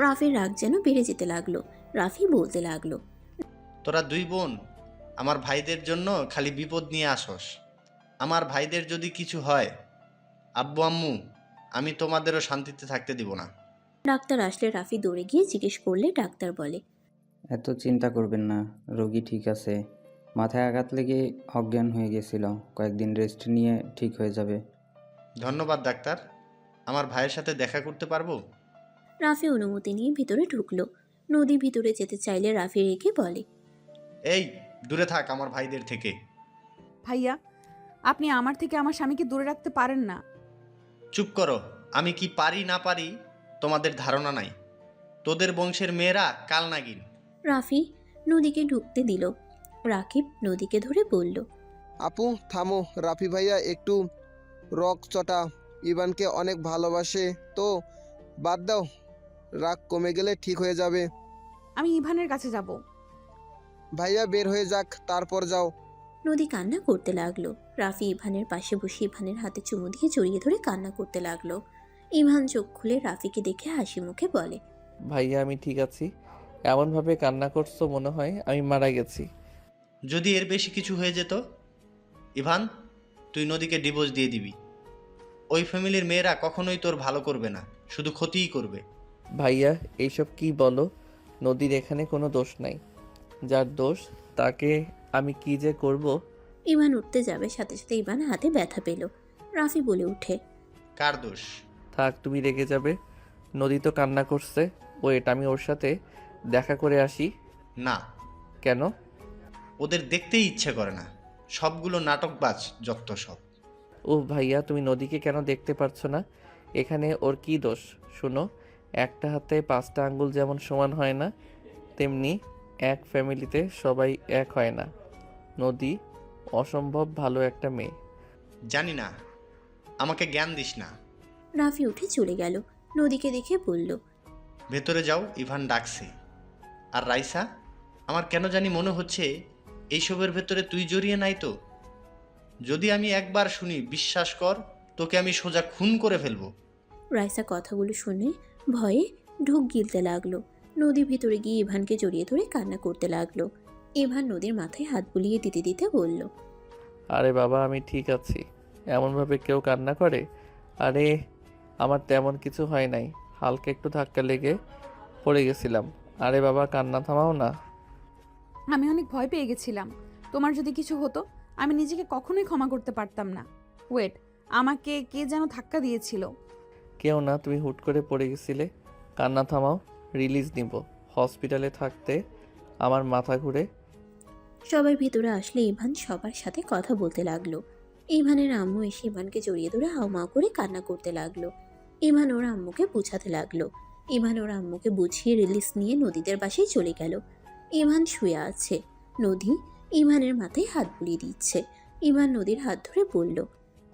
রাফির রাগ যেন বেড়ে যেতে লাগলো। রাফি বলতে লাগলো, তোরা দুই বোন আমার ভাইদের জন্য খালি বিপদ নিয়ে আসস। আমার ভাইদের যদি কিছু হয়, আব্বু আম্মু, আমি তোমাদেরও শান্তিতে থাকতে দিব না। ডাক্তার আসলে রাফি দৌড়ে গিয়ে জিজ্ঞেস করলে ডাক্তার বলে, এত চিন্তা করবেন না, রোগী ঠিক আছে। মাথায় আঘাত লেগে অজ্ঞান হয়ে গেছিল, কয়েকদিন রেস্ট নিয়ে ঠিক হয়ে যাবে। ধন্যবাদ ডাক্তার। আমার ভাইয়ের সাথে দেখা করতে পারবো? রাফি অনুমতি নিয়ে ভিতরে ঢুকলো। নদী ভিতরে যেতে চাইলে রাফি রেখে বলে, এই দূরে থাক আমার ভাইদের থেকে। ভাইয়া, আপনি আমার থেকে আমার স্বামীকে দূরে রাখতে পারেন না। চুপ করো। আমি কি পারি না পারি তোমাদের ধারণা নাই। তোদের বংশের মেয়েরা কাল নাগিন। রাফি নদীকে ঢুকতে দিল। রাকিব নদীকে ধরে বলল, আপু থামো, রাফি ভাইয়া একটু রক চটা, ইভানকে অনেক ভালোবাসে তো, বাদ দাও, রাগ কমে গেলে ঠিক হয়ে যাবে। আমি ইভানের কাছে যাব। ভাইয়া বের হয়ে যাক, তারপর যাও। নদী কান্না করতে লাগলো। রাফি ইভানের পাশে বসে ইভানের হাতে চুমু দিয়ে জড়িয়ে ধরে কান্না করতে লাগলো। ইভান চোখ খুলে রাফিকে দেখে হাসি মুখে বলে, ভাইয়া আমি ঠিক আছি। এমনভাবে কান্না করছো মনে হয় আমি মারা গেছি। যদি এর বেশি কিছু হয়ে যেত, ইভান তুই নদীকে ডিভোর্স দিয়ে দিবি। ওই ফ্যামিলির মেয়েরা কখনোই তোর ভালো করবে না, শুধু ক্ষতিই করবে। ভাইয়া এইসব কি বলো? নদীর এখানে কোনো দোষ নাই। যার দোষ তাকে আমি কি যে করব। ইভান উঠতে যাবে, সাথে সাথে ইভান হাতে ব্যথা পেল। রাফি বলে উঠে, কার দোষ? থাক, তুমি রেগে যাবে। নদী তো কান্না করছে, ওয়েট আমি ওর সাথে দেখা করে আসি। না। কেন? ওদের দেখতেই ইচ্ছে করে না, সবগুলো নাটকবাজ যত সব। ও ভাইয়া, তুমি নদীকে কেন দেখতে পারছো না? এখানে ওর কি দোষ? শুনো, একটা হাতে 5টা আঙ্গুল যেমন সমান হয় না, তেমনি এক ফ্যামিলিতে সবাই এক হয় না। নদী অসম্ভব ভালো একটা মেয়ে। জানি না, আমাকে জ্ঞান দিস না। রাফি উঠে চলে গেল। নদীকে দেখে বলল, ভেতরে যাও, ইভান ডাকছে। আর রাইসা, আমার কেন জানি মনে হচ্ছে এইসবের ভেতরে তুই জড়িয়ে নাই তো। যদি আমি একবার শুনি, বিশ্বাস কর, তোকে আমি সোজা খুন করে ফেলবো। রাইসা কথাগুলো শুনে ভয়ে ঢোক গিলতে লাগলো। নদী ভিতরে গিয়ে ইভানকে জড়িয়ে ধরে কান্না করতে লাগলো। ইভান নদীর মাথায় হাত বুলিয়ে দিতে দিতে বলল, আরে বাবা আমি ঠিক আছি। এমনভাবে কেউ কান্না করে? আরে আমার তেমন কিছু হয় নাই, হালকা একটু ধাক্কা লেগে পড়ে গেছিলাম। আরে বাবা কান্না থামাও না। আমি অনেক ভয় পেয়ে গেছিলাম। তোমার যদি কিছু হতো আমি নিজেকে কখনোই ক্ষমা করতে পারতাম না। ওয়েট, আমাকে কে যেন ধাক্কা দিয়েছিল। কেউ না, তুমি হুট করে পড়ে গেছিলে। কান্না থামাও, রিলিজ নিব। হসপিটালে থাকতে আমার মাথা ঘুরে। সবাই ভিতরে আসলে ইভান সবার সাথে কথা বলতে লাগলো। ইভানের আম্মু এসে ইভানকে জড়িয়ে ধরে হাউমাউ করে কান্না করতে লাগলো। ইভান ওর আম্মুকে বুঝাতে লাগলো। ইভান ওর আম্মুকে বুঝিয়ে রিলিজ নিয়ে নদীদের বাসায় চলে গেল। ইভান শুয়ে আছে। নদী ইভানের মাথায় হাত বুলিয়ে দিচ্ছে। ইভান নদীর হাত ধরে বলল,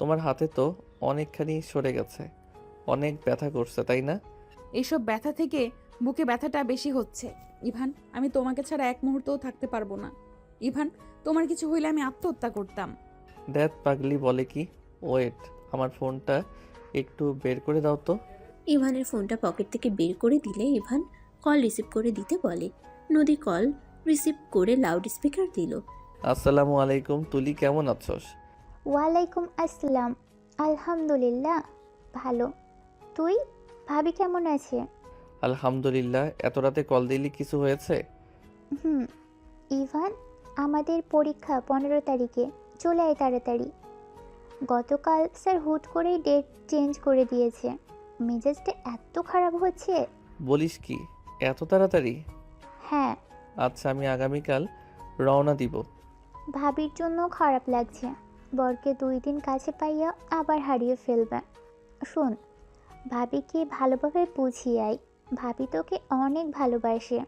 তোমার হাতে তো অনেকখানি সরে গেছে, অনেক ব্যথা করছে তাই না? এইসব ব্যথা থেকে বুকে ব্যথাটা বেশি হচ্ছে। ইভান, আমি তোমাকে ছাড়া এক মুহূর্তও থাকতে পারবো না। ইভান, তোমার কিছু হইলে আমি আত্মহত্যা করতাম। দ্যাট পাগলি বলে কি? ওয়েট, আমার ফোনটা একটু বের করে দাও তো। ইভানের ফোনটা পকেট থেকে বের করে দিলে ইভান কল রিসিভ করে দিতে বলে। নদী কল রিসিভ করে লাউড স্পিকার দিল। আসসালামু আলাইকুম, তুলি কেমন আছস? ওয়ালাইকুম আসসালাম। আলহামদুলিল্লাহ ভালো। তুই? ভাবি কেমন আছে? আলহামদুলিল্লাহ। এত রাতে কল দিলি, কিছু হয়েছে? হুম। ইভান, আমাদের পরীক্ষা 15 তারিখে, চলে আয় তাড়াতাড়ি। গতকাল স্যার হুট করেই ডেট চেঞ্জ করে দিয়েছে। মেজাজটা এত খারাপ হচ্ছে। বলিস কি, এত তাড়াতাড়ি? হ্যাঁ। আচ্ছা, আমি আগামীকাল রওনা দিব। ভাবির জন্য খারাপ লাগছে। বরকে 2 দিন কাছে পাইয়া আবার হারিয়ে ফেলবে। শোন, ভাবিকে ভালোভাবে বুঝিয়ে আয়। ভাবি তোকে অনেক ভালোবাসে।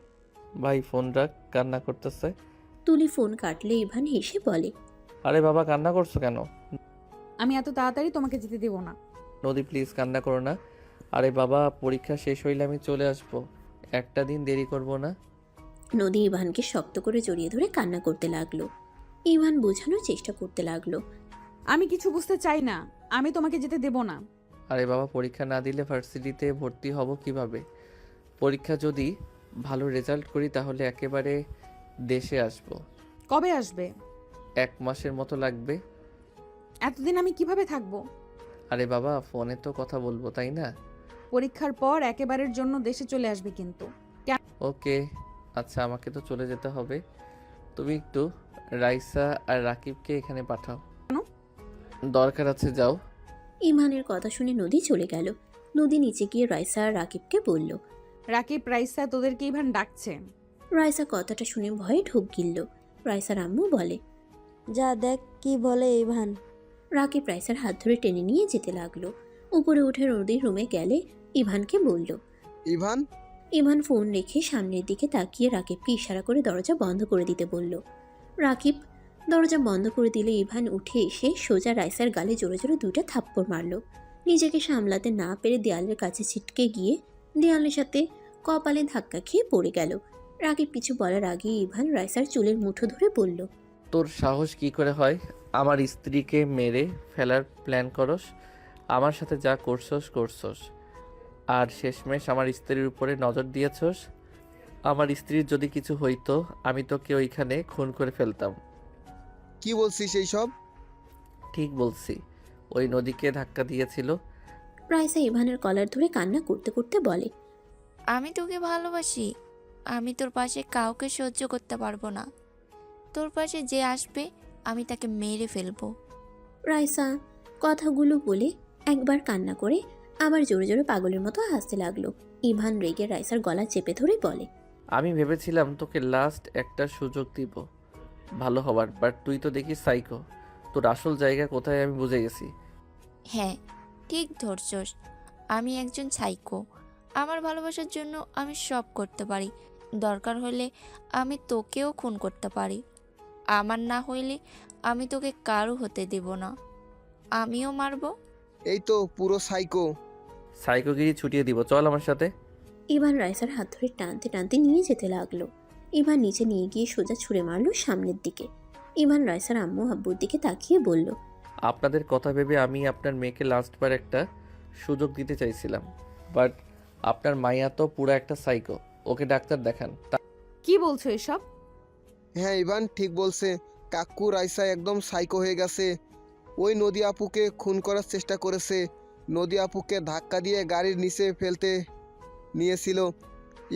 ভাই ফোন রাখ, কান্না করতেছে। তুলি ফোন কাটলে ইভান হেসে বলে, আরে বাবা, কান্না করছো কেন? আমি এত তাড়াতাড়ি তোমাকে যেতে দেব না। নদী প্লিজ কান্না করো না। আরে বাবা, পরীক্ষা শেষ হইলে আমি চলে আসবো, একটা দিন দেরি করব না। নদী ইভানকে শক্ত করে জড়িয়ে ধরে কান্না করতে লাগলো। ইভান বোঝানোর চেষ্টা করতে লাগলো, আমি কিছু বুঝতে চাই না, আমি তোমাকে যেতে দেব না। আরে বাবা, পরীক্ষা না দিলে ভার্সিটিতে ভর্তি হব কিভাবে? পরীক্ষা যদি ভালো রেজাল্ট করি তাহলে একেবারে দেশে আসব। কবে আসবে? 1 মাসের মতো লাগবে। এতদিন আমি কিভাবে থাকবো? আরে বাবা, ফোনে তো কথা বলবো, তাই না? পরীক্ষার পর একেবারের জন্য দেশে চলে আসবে কিন্তু। ওকে, আচ্ছা, আমাকে তো চলে যেতে হবে। তুমি একটু রাইসা আর রাকিবকে এখানে পাঠাও। দরকার আছে, যাও। ইভানের কথা শুনে নদী চলে গেল। নদী নিচে গিয়ে রাইসা আর রাকিবকে বলল। রাকিব, রাইসা, তোদেরকে ইভান ডাকছে। রাইসা কথাটা শুনে ভয়ে ঢোক গিলল। রাইসার আম্মু বলে, যা দেখ কি বলে ইভান। রাকিব রাইসার হাত ধরে টেনে নিয়ে যেতে লাগলো। উপরে উঠে নদীর রুমে গেলে ইভানকে বলল। ইভান, ইভান ফোন রেখে সামনের দিকে তাকিয়ে রাকিবকে ইশারা করে দরজা বন্ধ করে দিতে বলল। রাকিব দরজা বন্ধ করে দিলে ইভান উঠে এসে সোজা রাইসার গালে জোরে জোরে 2টা থাপ্পড় মারল। নিজেকে সামলাতে না পেরে দেয়ালের কাছে ছিটকে গিয়ে দেয়ালের সাথে কপালে ধাক্কা খেয়ে পড়ে গেল। রাকিব কিছু বলার আগে ইভান রাইসার চুলের মুঠো ধরে বলল, তোর সাহস কি করে হয় আমার স্ত্রীকে মেরে ফেলার প্ল্যান করস? আমার সাথে যা করছস, আর শেষমেশ আমার স্ত্রীর উপরে নজর দিয়েছস। আমার স্ত্রীর যদি কিছু হইতো আমি তোকে ওইখানে খুন করে ফেলতাম। কি বলছিস এইসব? ঠিক বলছি, ওই নদীকে ধাক্কা দিয়েছিল। রাইসা ইভানের কলার ধরে কান্না করতে করতে বলে, আমি তোকে ভালোবাসি। আমি তোর পাশে কাউকে সহ্য করতে পারবো না। তোর পাশে যে আসবে আমি তাকে মেরে ফেলবো। রাইসা কথাগুলো বলে একবার কান্না করে আবার জোরে জোরে পাগলের মতো হাসতে লাগলো। ইভান রেগে রাইসার গলা চেপে ধরে বলে, আমি ভেবেছিলাম তোকে লাস্ট একটা সুযোগ দিব ভালো হবার, বাট তুই তো দেখি সাইকো। তোর আসল জায়গা কোথায় আমি বুঝে গেছি। হ্যাঁ, ঠিক ধরছস। আমি একজন সাইকো। আমার ভালোবাসার জন্য আমি সব করতে পারি। দরকার হলে আমি তোকেও খুন করতে পারি। আমার না হইলে আমি তোকে কারো হতে দেব না। আমিও মারবো। এই তো পুরো সাইকো। সাইকোগিরি ছুটিয়ে দিব, চল আমার সাথে। ইভান রাইসার হাত ধরে টানতে টানতে নিয়ে যেতে লাগলো। ইভান নিচে নিয়ে গিয়ে সোজা ছুঁড়ে মারলো সামনের দিকে। ইভান রাইসার আম্মু আব্বুর দিকে তাকিয়ে বলল, আপনাদের কথা ভেবে আমি আপনার মেয়েকে লাস্টবার একটা সুযোগ দিতে চাইছিলাম, বাট আপনার মাইয়া তো পুরো একটা সাইকো। ওকে ডাক্তার দেখান। কি বলছো এসব? হ্যাঁ ইভান ঠিক বলছে। কাকু রাইসা একদম সাইকো হয়ে গেছে। ওই নদী আপুকে খুন করার চেষ্টা করেছে। নদী আপুকে ধাক্কা দিয়ে গাড়ির নিচে ফেলতে নিয়েছিল।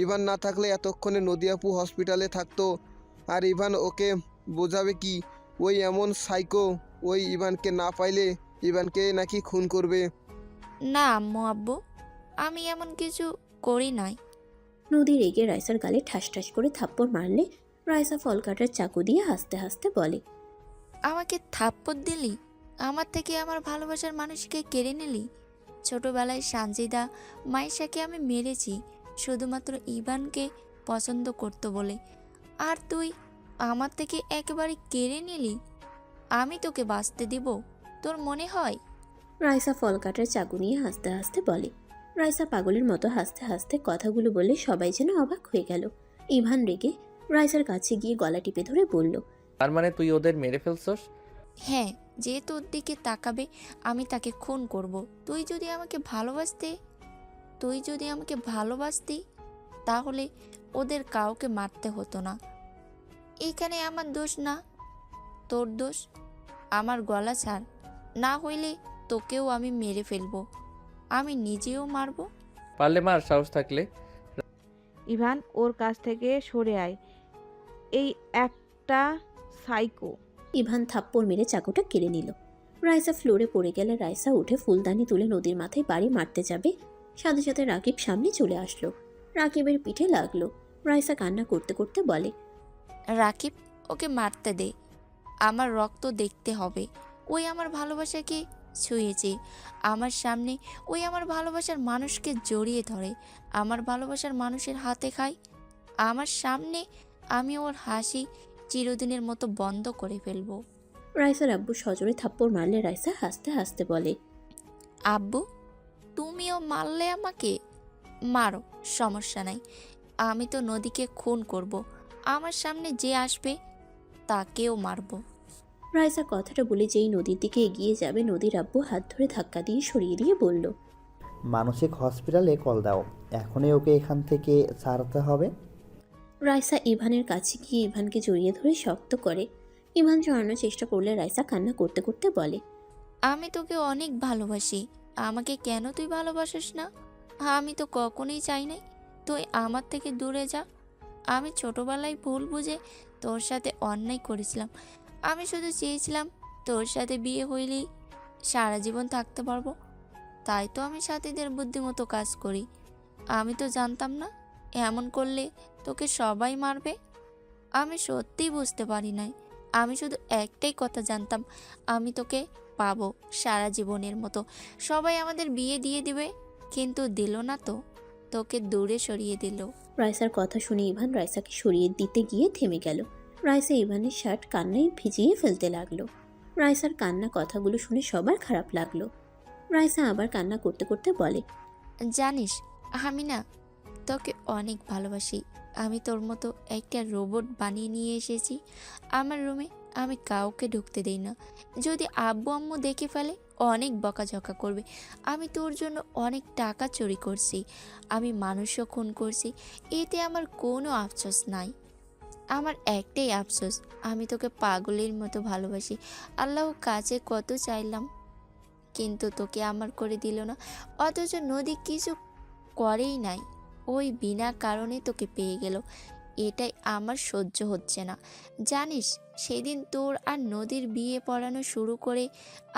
ইভান না থাকলে এতক্ষণে নদী আপু হসপিটালে থাকতো। আর ইভান ওকে বোঝাবে কি? ওই এমন সাইকো, ওই ইভানকে না পাইলে ইভানকে নাকি খুন করবে। না আম্মু আব্বু, আমি এমন কিছু করি নাই। নদী রেগে রাইসার গালে ঠাস ঠাস করে থাপ্পড় মারলে রাইসা ফল কাটার চাকু দিয়ে হাসতে হাসতে বলে, আমাকে থাপ্পড় দিলি? আমার থেকে আমার ভালোবাসার মানুষকে কেড়ে নিলি? ছোটবেলায় সানজিদা মাইশাকে আমি মেরেছি শুধুমাত্র ইভানকে পছন্দ করতো বলে, আর তুই আমার থেকে একেবারে কেড়ে নিলি। আমি তোকে বাঁচতে দিব তোর মনে হয়? রাইসা ফল কাটার চাকু নিয়ে হাসতে হাসতে বলে। রাইসা পাগলের মতো হাসতে হাসতে কথাগুলো বলে সবাই যেন অবাক হয়ে গেল। ইভান রেগে রাইসার কাছে গিয়ে গলা টিপে ধরে বলল, তার মানে তুই ওদের মেরে ফেলছস? হ্যাঁ, যে তোর দিকে তাকাবে আমি তাকে খুন করব। তুই যদি আমাকে ভালোবাসতি তাহলে ওদের কাউকে মারতে হতো না। এখানে আমার দোষ না, তোর দোষ। আমার গলা ছাড়, না হইলে তোকেও আমি মেরে ফেলবো, আমি নিজেও মারবো। পারলে মার, সাহস থাকলে। ইভান, ওর কাছ থেকে সরে আয়, এই একটা সাইকো। ইভান থাপ্পড় মেরে চাকুটা কেড়ে নিল। রাইসা ফ্লোরে পড়ে গেলে রাইসা উঠে ফুলদানি তুলে নদীর মাথায় বাড়ি মারতে যাবে, সাথে সাথে রাকিব সামনে চলে আসলো। রাকিবের পিঠে লাগলো। রাইসা কান্না করতে করতে বলে, রাকিব, ওকে মারতে দে, আমার রক্ত দেখতে হবে। ওই আমার ভালোবাসাকে ছুঁয়েছে আমার সামনে, ওই আমার ভালোবাসার মানুষকে জড়িয়ে ধরে, আমার ভালোবাসার মানুষের হাতে খায় আমার সামনে। আমি ওর হাসি চিরদিনের মতো বন্ধ করে ফেলবো। রাইসার আব্বু সজোরে থাপ্পড় মারলে রাইসা হাসতে হাসতে বলে, আব্বু, তুমিও মারলে আমাকে? মারো, সমস্যা নাই। আমি তো নদীকে খুন করব, আমার সামনে যে আসবে তাকেও মারবো। রাইসা কথাটা বলে যেই নদীর দিকে এগিয়ে যাবে, নদীর আব্বু হাত ধরে ধাক্কা দিয়ে সরিয়ে দিয়ে বলল, মানসিক হসপিটালে কল দাও, এখনই ওকে এখান থেকে ছাড়তে হবে। রাইসা ইভানের কাছে গিয়ে ইভানকে জড়িয়ে ধরে শক্ত করে। ইভান জড়ানোর চেষ্টা করলে রাইসা কান্না করতে করতে বলে, আমি তোকে অনেক ভালোবাসি, আমাকে কেন তুই ভালোবাসিস না? আমি তো কখনোই চাই নাই তুই আমার থেকে দূরে যা। আমি ছোটবেলায় ভুল বুঝে তোর সাথে অন্যায় করেছিলাম। আমি শুধু চেয়েছিলাম তোর সাথে বিয়ে হইলেই সারা জীবন থাকতে পারবো, তাই তো আমি সাথীদের বুদ্ধিমতো কাজ করি। আমি তো জানতাম না এমন করলে তোকে সবাই মারবে। আমি সত্যিই বুঝতে পারি নাই। আমি শুধু একটাই কথা জানতাম, আমি তোকে পাবো সারা জীবনের মতো। সবাই আমাদের বিয়ে দিয়ে দিবে, কিন্তু দিল না তো, তোকে দূরে সরিয়ে দিল। রাইসার কথা শুনে ইভান রাইসাকে সরিয়ে দিতে গিয়ে থেমে গেল। রাইসা ইভানের শার্ট কান্নায় ভিজিয়ে ফেলতে লাগলো। রাইসার কান্না কথাগুলো শুনে সবার খারাপ লাগলো। রাইসা আবার কান্না করতে করতে বলে, জানিস, আমি না তোকে অনেক ভালোবাসি। আমি তোর মতো একটা রোবট বানিয়ে নিয়ে এসেছি আমার রুমে। আমি কাউকে ঢুকতে দেই না, যদি আব্বু আম্মু দেখে ফেলে অনেক বকাঝকা করবে। আমি তোর জন্য অনেক টাকা চুরি করছি, আমি মানুষও খুন করছি, এতে আমার কোনো আফসোস নাই। আমার একটাই আফসোস, আমি তোকে পাগলের মতো ভালোবাসি। আল্লাহ কাছে কত চাইলাম, কিন্তু তোকে আমার করে দিল না। অথচ নদী কিছু করেই নাই, ওই বিনা কারণে তোকে পেয়ে গেল। এটাই আমার সহ্য হচ্ছে না। জানিস, সেদিন তোর আর নদীর বিয়ে পড়ানো শুরু করে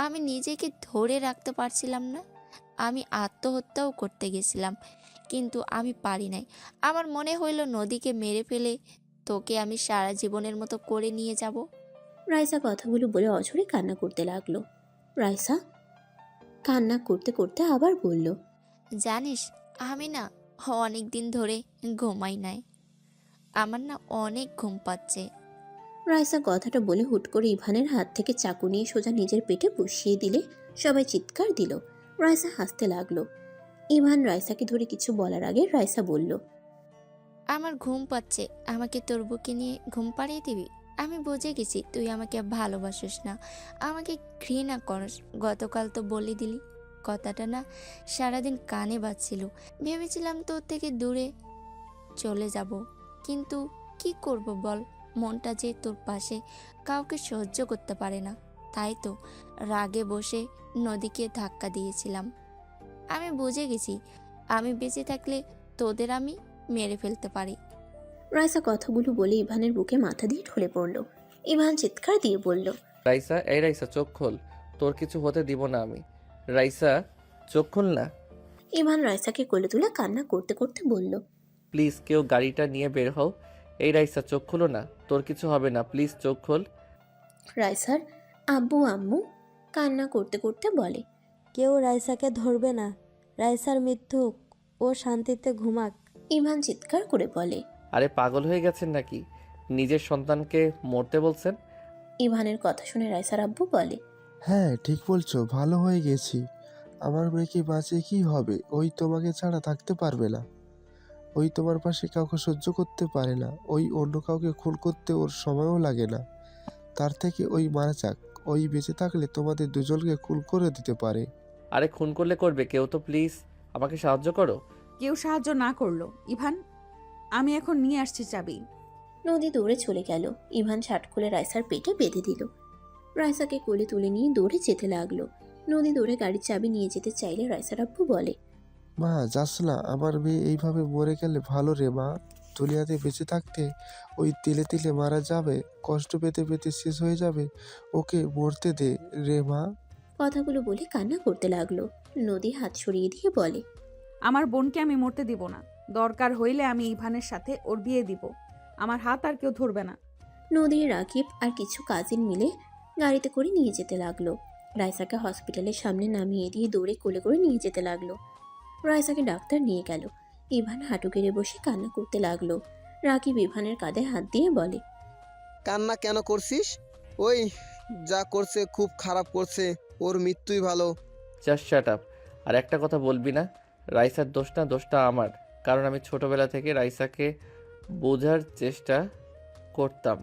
আমি নিজেকে ধরে রাখতে পারছিলাম না। আমি আত্মহত্যাও করতে গেছিলাম, কিন্তু আমি পারি নাই। আমার মনে হইল নদীকে মেরে ফেলে তোকে আমি সারা জীবনের মতো করে নিয়ে যাব। রাইসা কথাগুলো বলে অঝরে কান্না করতে লাগলো। রাইসা কান্না করতে করতে আবার বলল, জানিস, আমি না অনেক দিন ধরে ঘুমাই নাই, আমার না অনেক ঘুম পাচ্ছে। রাইসা কথাটা বলে হুট করে ইভানের হাত থেকে চাকু নিয়ে সোজা নিজের পেটে বসিয়ে দিলে সবাই চিৎকার দিল। রাইসা হাসতে লাগলো। ইভান রাইসাকে ধরে কিছু বলার আগে রাইসা বলল, আমার ঘুম পাচ্ছে, আমাকে তোর বুকে নিয়ে ঘুম পাড়িয়ে দিবি? আমি বুঝে গেছি তুই আমাকে ভালোবাসিস না, আমাকে ঘৃণা করস। গতকাল তো বলে দিলি। কথাটা না সারাদিন কানে বাজছিল। ভেবেছিলাম তোর থেকে দূরে চলে যাব, কিন্তু কি করব বল, মনটা যে তোর পাশে কাউকে সহ্য করতে পারে না। তাই তো রাগে বসে নদীকে ধাক্কা দিয়েছিলাম। আমি বুঝে গেছি আমি বেঁচে থাকলে তোদের আমি মেরে ফেলতে পারি। রাইসা কথাগুলো বলে ইভানের বুকে মাথা দিয়ে ঢলে পড়ল। ইভান চিৎকার দিয়ে বলল, রাইসা, এই রাইসা, চোখ খোল, তোর কিছু হতে দিব না আমি। রাইসা, চোখ খোল না। ইভান রাইসাকে কোলে তুলে কান্না করতে করতে বলল, প্লিজ কেউ গাড়িটা নিয়ে বের হও। এই রাইসা, চোখ খুলো না, তোর কিছু হবে না, প্লিজ চোখ খোল। রাইসার আব্বু আম্মু কান্না করতে করতে বলে, কেউ রাইসাকে ধরবে না, রাইসার মৃত্যু, ও শান্তিতে ঘুমাক। ইভান চিৎকার করে বলে, আরে পাগল হয়ে গেছেন নাকি? নিজের সন্তানকে মরতে বলছেন? ইভানের কথা শুনে রাইসার আব্বু বলে, হ্যাঁ ঠিক বলছো, ভালো হয়ে গেছি। আমার মেয়েকে বাঁচিয়ে কি হবে? ওই তোমাকে ছাড়া থাকতে পারবে না, ওই তোমার পাশে কাউকে সহ্য করতে পারে না, ওই অন্য কাউকে খুন করতে ওর সময়ও লাগে না। তার থেকে ওই মারা যাক, ওই বেঁচে থাকলে তোমাদের দুজনকে খুন করে দিতে পারে। আরে খুন করলে করবে, কেউ তো প্লিজ আমাকে সাহায্য করো। কেউ সাহায্য না করলো ইভান, আমি এখন নিয়ে আসছি চাবি। নদী দৌড়ে চলে গেল। ইভান শার্ট খুলে রাইসার পেটে বেঁধে দিল। রাইসাকে কোলে তুলে নিয়ে দৌড়ে যেতে লাগলো। নদী দৌড়ে গাড়ির চাবি নিয়ে যেতে চাইলে রাইসার আব্বু বলে, মা যাস না, আমার মেয়ে এইভাবে মরে গেলে ভালো রে মা। দুনিয়াতে বেঁচে থাকতে ওই তিলে তিলে মারা যাবে, কষ্ট পেতে পেতে শেষ হয়ে যাবে, ওকে মরতে দে রে মা। কথাগুলো বলে কান্না করতে লাগলো। নদী হাত সরিয়ে দিয়ে বলে, আমার বোনকে আমি মরতে দিব না। দরকার হইলে আমি ইভানের সাথে ওর বিয়ে দিব। আমার হাত আর কেউ ধরবে না। নদী, রাকিব আর কিছু কাজিন মিলে গাড়িতে করে নিয়ে যেতে লাগলো। রাইসাকে হসপিটালের সামনে নামিয়ে দিয়ে দৌড়ে কোলে করে নিয়ে যেতে লাগলো। রাইসাকে ডাক্তার নিয়ে গেল। ইভান হাঁটু গেড়ে বসে কান্না করতে লাগলো। রাকিব ইভানের কাঁধে হাত দিয়ে বলে, কান্না কেন করছিস? ওই যা করছে খুব খারাপ করছে, ওর মৃত্যুই ভালো। Just shut up. আর একটা কথা বলবি না, রাইসার দোষ না, দোষটা আমার। কারণ আমি ছোটবেলা থেকে রাইসাকে বোঝার চেষ্টা করতাম।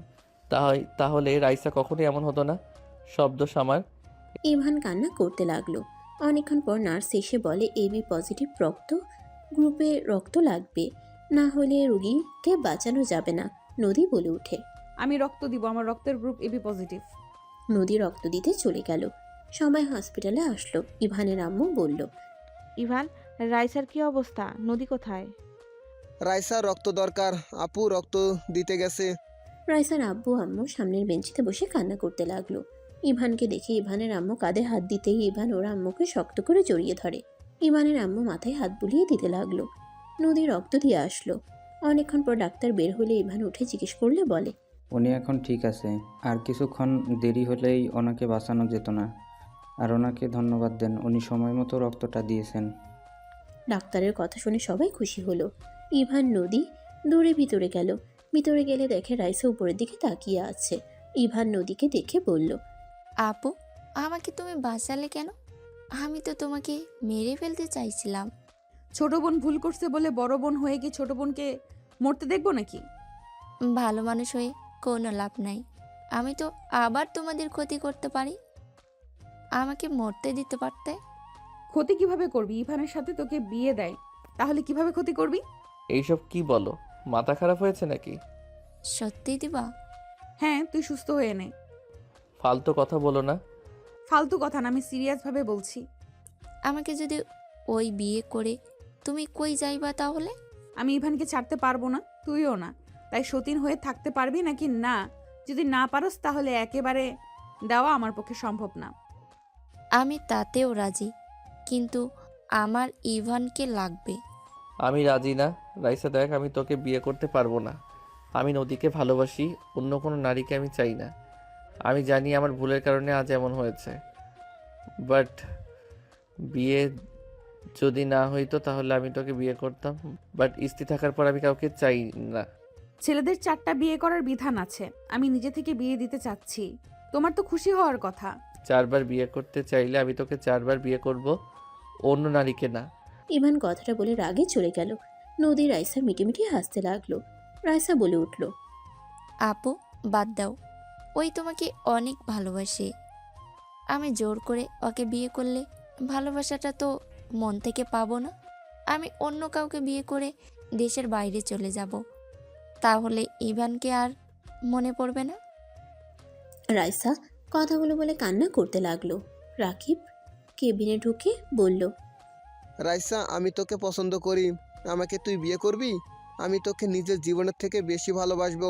তাহলে রাইসা কখনোই এমন হতো না। সব দোষ আমার। ইভান কান্না করতে লাগলো। অনেকক্ষণ পর নার্স এসে বলে, এবি পজিটিভ রক্ত গ্রুপে রক্ত লাগবে, না হলে রোগীকে বাঁচানো যাবে না। নদী বলে উঠে, আমি রক্ত দিব, আমার রক্তের গ্রুপ এবি পজিটিভ। নদী রক্ত দিতে চলে গেল। সবাই হসপিটালে আসলো। ইভানের আম্মু বলল, ইভান, রাইসার কি অবস্থা? নদী কোথায়? রাইসার রক্ত দরকার, আপু রক্ত দিতে গেছে। রাইসার আব্বু আম্মু সামনের বেঞ্চিতে বসে কান্না করতে লাগলো। ইভানকে দেখে ইভানের আম্মু কাঁধে হাত দিতেই ইভান ওর আম্মুকে শক্ত করে জড়িয়ে ধরে। ইভানের আম্মু মাথায় হাত বুলিয়ে দিতে লাগলো। নদী রক্ত দিয়ে আসলো। অনেকক্ষণ পর ডাক্তার বের হলে ইভান উঠে জিজ্ঞেস করলে বলে, উনি এখন ঠিক আছে, আর কিছুক্ষণ দেরি হলেই ওনাকে বাঁচানো যেত না। আর ওনাকে ধন্যবাদ দেন, উনি সময় মতো রক্তটা দিয়েছেন। ডাক্তারের কথা শুনে সবাই খুশি হলো। ইভান নদী দৌড়ে ভিতরে গেল। ভিতরে গেলে দেখে রাইসা উপরের দিকে তাকিয়ে আছে। ইভান নদীকে দেখে বলল, আপু, আমাকে তুমি বাঁচালে কেন? আমি তো তোমাকে মেরে ফেলতে চাইছিলাম। ছোট বোন ভুল করছে বলে বড় বোন হয়ে কি ছোট বোনকে মরতে দেখবো নাকি? ভালো মানুষ হয়ে কোনো লাভ নাই। আমি তো আবার তোমাদের ক্ষতি করতে পারি। আমাকে মরতে দিতে পারতে। ক্ষতি কিভাবে করবি? ইভানের সাথে তোকে বিয়ে দেয়, তাহলে কিভাবে ক্ষতি করবি? এইসব কি বলো? মাথা খারাপ হয়েছে নাকি? সত্যি দিবা? হ্যাঁ, তুই সুস্থ হয়ে নে। ফালতু কথা বলো না। ফালতু কথা না, আমি সিরিয়াস ভাবে বলছি। আমাকে যদি ওই বিয়ে করে তুমি কই যাইবা তাহলে? আমি ইভানকে ছাড়তে পারবো না, তুইও না। তাই সতীন হয়ে থাকতে পারবি নাকি না? যদি না পারস তাহলে একেবারে দেওয়া আমার পক্ষে সম্ভব না। আমি তাতেও রাজি, কিন্তু আমার ইভানকে লাগবে। আমি রাজি না। রাইসা দেখ, আমি তোকে বিয়ে করতে পারবো না। আমি নদীকে ভালোবাসি, অন্য কোনো নারীকে আমি চাই না। আমি জানি আমার ভুলের কারণে আজ এমন হয়েছে, বাট বিয়ে যদি না হইতো তাহলে আমি তোকে বিয়ে করতাম। বাট স্ত্রী থাকার পর আমি কাউকে চাই না। ছেলেদের 4টা বিয়ে করার বিধান আছে, আমি নিজে থেকে বিয়ে দিতে চাচ্ছি। তোমার তো খুশি হওয়ার কথা। 4বার বিয়ে করতে চাইলে আমি তোকে 4বার বিয়ে করব, অন্য নারীকে না। ইভান কথাটা বলে রাগে চলে গেল। নদী রাইসা মিটিমিটি হাসতে লাগলো। রাইসা বলে উঠল, আপু, বাদ দাও। ওই তোমাকে অনেক ভালোবাসে। আমি জোর করে ওকে বিয়ে করলে ভালোবাসাটা তো মন থেকে পাবো না। আমি অন্য কাউকে বিয়ে করে দেশের বাইরে চলে যাব, তাহলে ইভানকে আর মনে পড়বে না। রাইসা কথাগুলো বলে কান্না করতে লাগলো। রাকিব কেবিনে ঢুকে বলল, রাইসা, আমি তোকে পছন্দ করি, আমাকে তুই বিয়ে করবি? আমি তোকে নিজের জীবনের থেকে বেশি ভালোবাসবো।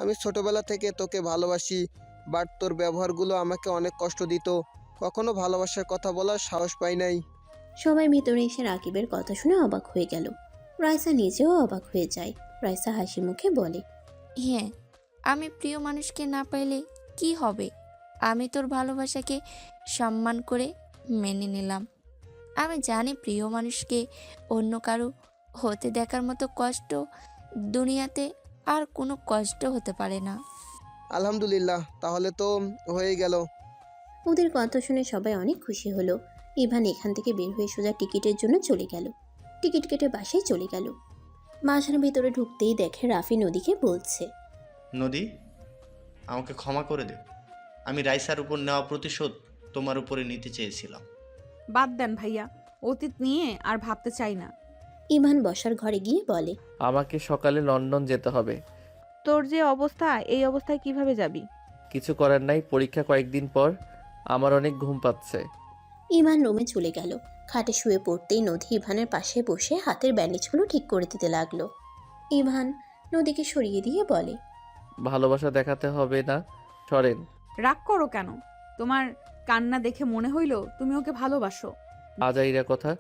আমি ছোটবেলা থেকে তোকে ভালোবাসি, বাট তোর ব্যবহারগুলো আমাকে অনেক কষ্ট দিত। কখনো ভালোবাসার কথা বলার সাহস পাই নাই। সবাই ভিতরে এসে রাকিবের কথা শুনে অবাক হয়ে গেল। রাইসা নিজেও অবাক হয়ে যায়। রাইসা হাসি মুখে বলে, হ্যাঁ, আমি প্রিয় মানুষকে না পাইলে কি হবে? আমি তোর ভালোবাসাকে সম্মান করে মেনে নিলাম। আমি জানি প্রিয় মানুষকে অন্য কারো হতে দেখার মতো কষ্ট দুনিয়াতে আর কোনো কষ্ট হতে পারে না। আলহামদুলিল্লাহ, তাহলে তো হয়ে গেল। ওদের কথা শুনে সবাই অনেক খুশি হলো। ইভান এখান থেকে বের হয়ে সোজা টিকিটের জন্য চলে গেল। টিকিট কেটে বাসায় চলে গেল। বাসার ভিতরে ঢুকতেই দেখে রাফি নদীকে বলছে, নদী, আমাকে ক্ষমা করে দে। আমি রাইসার উপর নেওয়া প্রতিশোধ তোমার উপরে নিতে চেয়েছিলাম। বাদ দেন ভাইয়া, অতীত নিয়ে আর ভাবতে চাই না। ইভান বসার ঘরে গিয়ে বলে, আমাকে সকালে লন্ডন যেতে হবে। তোর যে অবস্থা, এই অবস্থায় কিভাবে যাবি? কিছু করার নাই, পরীক্ষা কয়েকদিন পর। আমার অনেক ঘুম পাচ্ছে। ইভান রুমে চলে গেল। খাটে শুয়ে পড়তেই নদী ইভানের পাশে বসে হাতের ব্যান্ডেজগুলো ঠিক করে দিতে লাগলো। ইভান নদীকে সরিয়ে দিয়ে বলে, ভালোবাসা দেখাতে হবে না, সরেন। রাগ করো কেন? তোমার কান্না দেখে মনে হইল তুমি ওকে ভালোবাসো। আজাইরা কথা,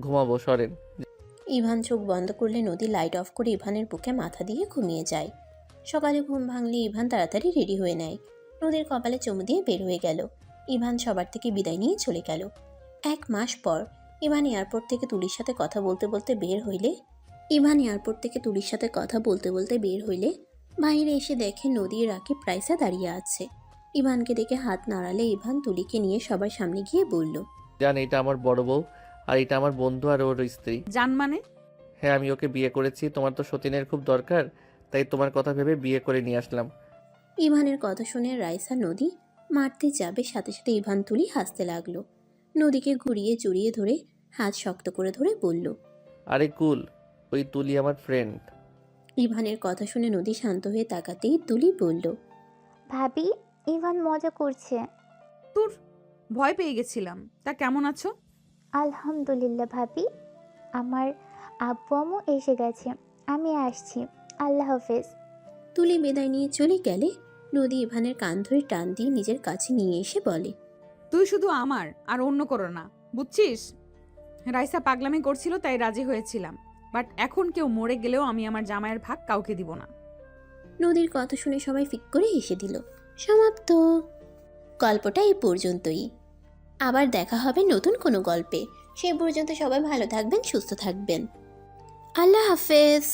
ঘুমাবো, সরেন। ইভান চোখ বন্ধ করলে নদী লাইট অফ করে ইভানের বুকে মাথা দিয়ে ঘুমিয়ে যায়। সকালে ঘুম ভাঙলে ইভান তাড়াতাড়ি রেডি হয়ে নেয়। নদীর কপালে চুমু দিয়ে বের হয়ে গেল। ইভান সবার থেকে বিদায় নিয়ে চলে গেল। 1 মাস পর ইভান এয়ারপোর্ট থেকে তুলির সাথে কথা বলতে বলতে বের হইলে বাইরে এসে দেখে নদী রাকিব রাইসা দাঁড়িয়ে আছে। ইভানকে দেখে হাত নাড়ালে ইভান তুলিকে নিয়ে সবার সামনে গিয়ে বলল, জান, এটা আমার বড় বউ, আর এটা আমার বন্ধু আর ওর স্ত্রী। জান মানে? হ্যাঁ, আমি ওকে বিয়ে করেছি। তোমার তো সতীনের খুব দরকার, তাই তোমার কথা ভেবে বিয়ে করে নিয়ে আসলাম। ইভানের কথা শুনে রাইসা নদী মারতে যাবে, সাথে সাথে ইভান তুলি হাসতে লাগলো। নদীকে ঘুরিয়ে জড়িয়ে ধরে হাত শক্ত করে ধরে বলল, আরে কুল, ওই তুলি আমার ফ্রেন্ড। ইভানের কথা শুনে নদী শান্ত হয়ে তাকাতেই তুলি বলল, ভাবি, ইভান মজা করছে। তোর ভয় পেয়ে গেছিলাম। তা কেমন আছো? আলহামদুলিল্লাহ ভাবি, আমার আব্বু আম্মু এসে গেছে, আমি আসছি, আল্লাহ হাফেজ। তুলি বিদায় নিয়ে চলে গেলে নদী ইভানের কান ধরে টান দিয়ে নিজের কাছে নিয়ে এসে বলে, তুই শুধু আমার, আর অন্য করো না, বুঝছিস? রাইসা পাগলামি করছিল তাই রাজি হয়েছিলাম, বাট এখন কেউ মরে গেলেও আমি আমার জামাইয়ের ভাগ কাউকে দিব না। নদীর কথা শুনে সবাই ফিক করে হেসে দিল। সমাপ্ত। গল্পটা এই পর্যন্তই। আবার দেখা হবে নতুন কোনো গল্পে। সে পর্যন্ত সবাই ভালো থাকবেন, সুস্থ থাকবেন। আল্লাহ হাফেজ।